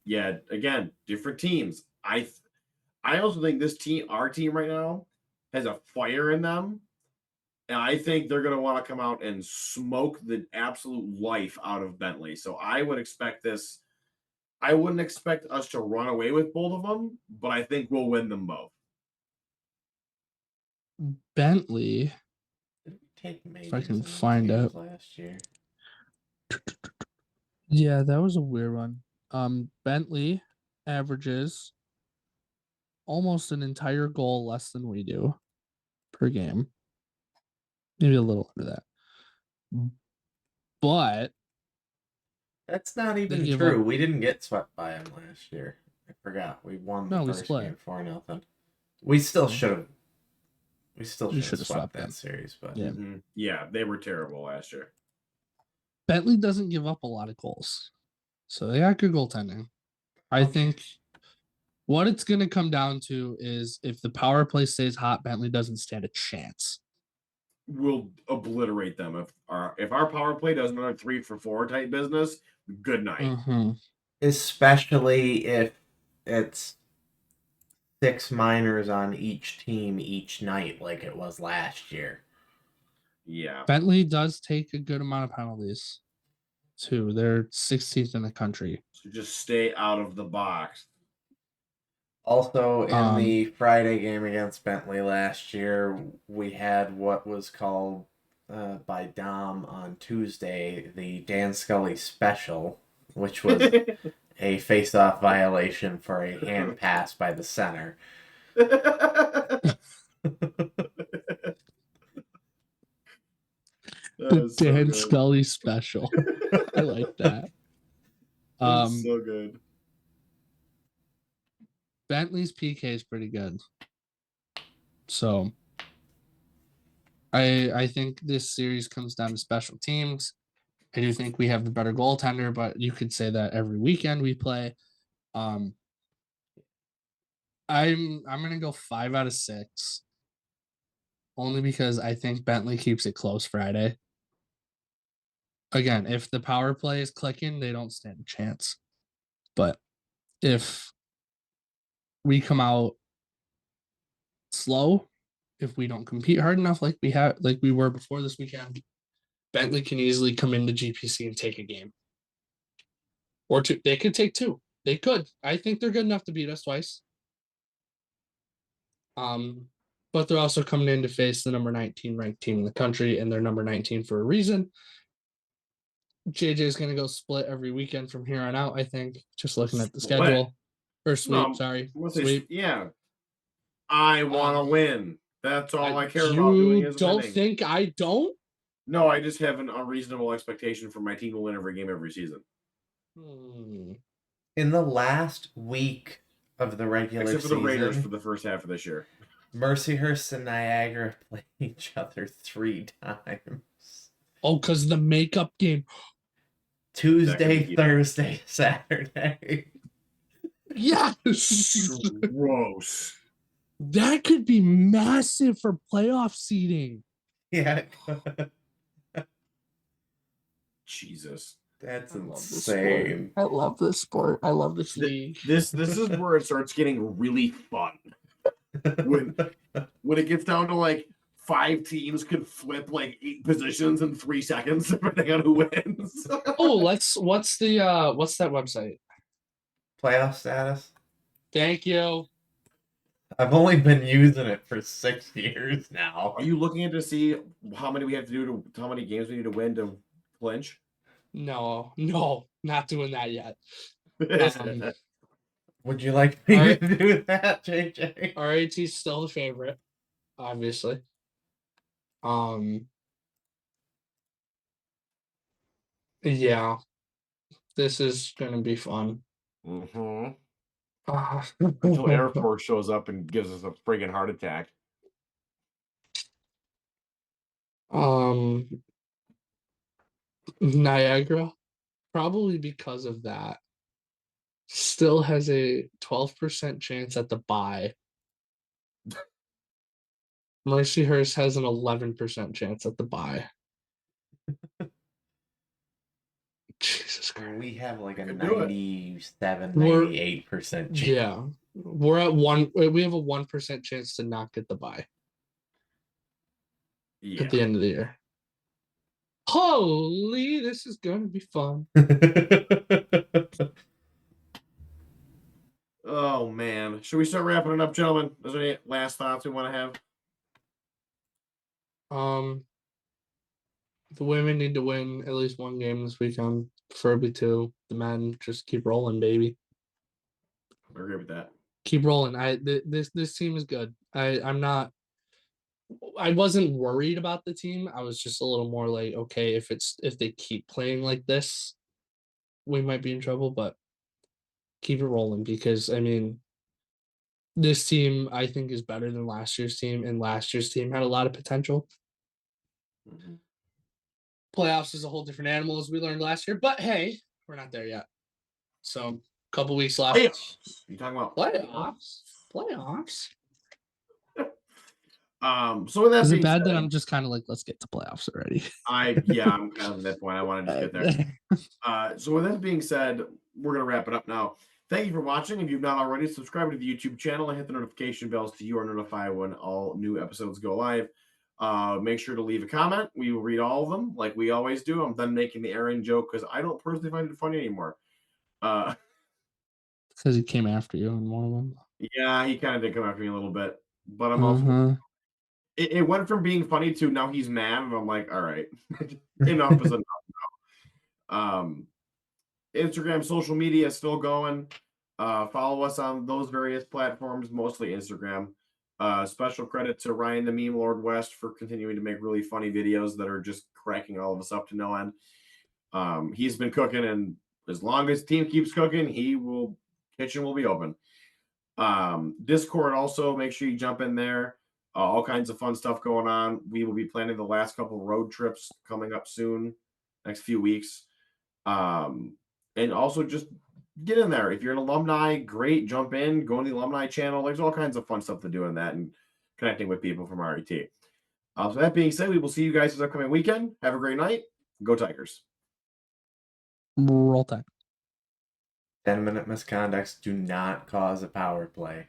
Speaker 1: Yeah, again, different teams. I also think this team, our team right now, has a fire in them. And I think they're going to want to come out and smoke the absolute life out of Bentley. So I would expect this. I wouldn't expect us to run away with both of them, but I think we'll win them both.
Speaker 2: Bentley.
Speaker 3: Did we take majors
Speaker 2: If I can
Speaker 3: in
Speaker 2: find
Speaker 3: games
Speaker 2: out.
Speaker 3: last year?
Speaker 2: Yeah, that was a weird one. Bentley averages almost an entire goal less than we do per game. Maybe a little under that. But
Speaker 3: That's not even
Speaker 2: give
Speaker 3: true.
Speaker 2: up-
Speaker 3: We didn't get swept by them last year. I forgot. We won the
Speaker 2: No, we
Speaker 3: first
Speaker 2: split.
Speaker 3: game 4-0. We still
Speaker 2: No.
Speaker 3: should have. We still
Speaker 2: We
Speaker 3: should have
Speaker 2: should've
Speaker 3: swept
Speaker 2: swept
Speaker 3: that
Speaker 2: them.
Speaker 3: series, but
Speaker 2: Yeah.
Speaker 1: Yeah, they were terrible last year.
Speaker 2: Bentley doesn't give up a lot of goals. So they got good goaltending. I think what it's going to come down to is if the power play stays hot, Bentley doesn't stand a chance.
Speaker 1: We'll obliterate them if our power play does another 3-for-4 type business. Good night.
Speaker 2: Mm-hmm.
Speaker 3: especially if it's 6 minors on each team each night, like it was last year.
Speaker 1: Yeah.
Speaker 2: Bentley does take a good amount of penalties, too. They're 16th in the country.
Speaker 1: So just stay out of the box.
Speaker 3: Also, in the Friday game against Bentley last year, we had what was called by Dom on Tuesday the Dan Scully special, which was a face-off violation for a hand pass by the center.
Speaker 2: The Dan Scully special. I like that.
Speaker 1: That's so good.
Speaker 2: Bentley's PK is pretty good. So I think this series comes down to special teams. I do think we have the better goaltender, but you could say that every weekend we play. I'm gonna go 5 out of 6. Only because I think Bentley keeps it close Friday. Again, if the power play is clicking, they don't stand a chance. But if we come out slow, if we don't compete hard enough like we were before this weekend, Bentley can easily come into GPC and take a game. Or 2. They could take 2. They could. I think they're good enough to beat us twice. But they're also coming in to face the number 19 ranked team in the country, and they're number 19 for a reason. JJ is going to go split every weekend from here on out, I think, just looking at the schedule. Or sweep,
Speaker 1: No,
Speaker 2: sorry.
Speaker 1: Sweep. Yeah. I want to win. That's all I care about doing is
Speaker 2: don't
Speaker 1: winning.
Speaker 2: think I don't?
Speaker 1: No, I just have an unreasonable expectation for my team to win every game every season.
Speaker 3: In the last week of the regular
Speaker 1: Except for the Raiders
Speaker 3: season.
Speaker 1: for the first half of this year.
Speaker 3: Mercyhurst and Niagara play each other 3 times.
Speaker 2: Oh, because the makeup game.
Speaker 3: Tuesday,
Speaker 1: be-
Speaker 3: Thursday, Saturday.
Speaker 2: Yes.
Speaker 1: Gross.
Speaker 2: That could be massive for playoff seeding.
Speaker 3: Yeah.
Speaker 1: Jesus.
Speaker 3: That's
Speaker 2: I love this
Speaker 3: insane.
Speaker 2: sport. I love this sport. I love this league.
Speaker 1: This is where it starts getting really fun. When it gets down to like 5 teams could flip like 8 positions in 3 seconds, depending on who wins.
Speaker 2: Oh, what's that website?
Speaker 3: Playoff status?
Speaker 2: Thank you.
Speaker 3: I've only been using it for 6 years now.
Speaker 1: Are you looking to see how many we have to do to how many games we need to win to clinch?
Speaker 2: No, not doing that yet.
Speaker 3: Would you like me
Speaker 2: Alright.
Speaker 3: to do that, JJ?
Speaker 2: RAT's still the favorite, obviously. Yeah, this is gonna be fun.
Speaker 1: Mm-hmm.
Speaker 2: Uh,
Speaker 1: Until Air Force shows up and gives us a friggin' heart attack.
Speaker 2: Niagara, probably because of that, still has a 12% chance at the bye. Mercyhurst has an 11% chance at the bye. Jesus Christ.
Speaker 3: We have like a
Speaker 1: Could do it.
Speaker 3: 97,
Speaker 2: We're-
Speaker 3: 98% chance.
Speaker 2: Yeah. We're at we have a 1% chance to not get the bye
Speaker 1: Yeah.
Speaker 2: at the end of the year. Holy, this is gonna be fun.
Speaker 1: Oh man. Should we start wrapping it up, gentlemen? Is there any last thoughts we want to have?
Speaker 2: The women need to win at least one game this weekend, preferably 2. The men just keep rolling, baby.
Speaker 1: I agree with that.
Speaker 2: Keep rolling. This team is good. I wasn't worried about the team. I was just a little more like, okay, if they keep playing like this, we might be in trouble, but keep it rolling because I mean this team I think is better than last year's team, and last year's team had a lot of potential.
Speaker 1: Mm-hmm.
Speaker 2: Playoffs is a whole different animal as we learned last year, but hey, we're not there yet. So a couple weeks left.
Speaker 1: Playoffs. You talking about
Speaker 2: Playoffs.
Speaker 1: So with that
Speaker 2: Is
Speaker 1: being
Speaker 2: it bad
Speaker 1: said,
Speaker 2: that I'm just kind of like, let's get to playoffs already?
Speaker 1: I'm kind of at that point. I want to just get there. So with that being said, we're gonna wrap it up now. Thank you for watching. If you've not already, subscribe to the YouTube channel and hit the notification bells so you are notified when all new episodes go live. Make sure to leave a comment. We will read all of them like we always do. I'm done making the Aaron joke because I don't personally find it funny anymore.
Speaker 2: Because he came after you in one of them.
Speaker 1: Yeah, he kind of did come after me a little bit, but I'm also it went from being funny to now he's mad, and I'm like, all right, enough is enough now. Instagram, social media is still going. Follow us on those various platforms, mostly Instagram. Special credit to Ryan the Meme Lord West for continuing to make really funny videos that are just cracking all of us up to no end. He's been cooking, and as long as the team keeps cooking, kitchen will be open. Discord also, make sure you jump in there. All kinds of fun stuff going on. We will be planning the last couple road trips coming up soon, next few weeks. And also just get in there. If you're an alumni, great, jump in, go on the alumni channel. There's all kinds of fun stuff to do in that and connecting with people from RET. So that being said, we will see you guys this upcoming weekend. Have a great night. Go Tigers.
Speaker 2: Roll time.
Speaker 3: 10-minute misconducts do not cause a power play.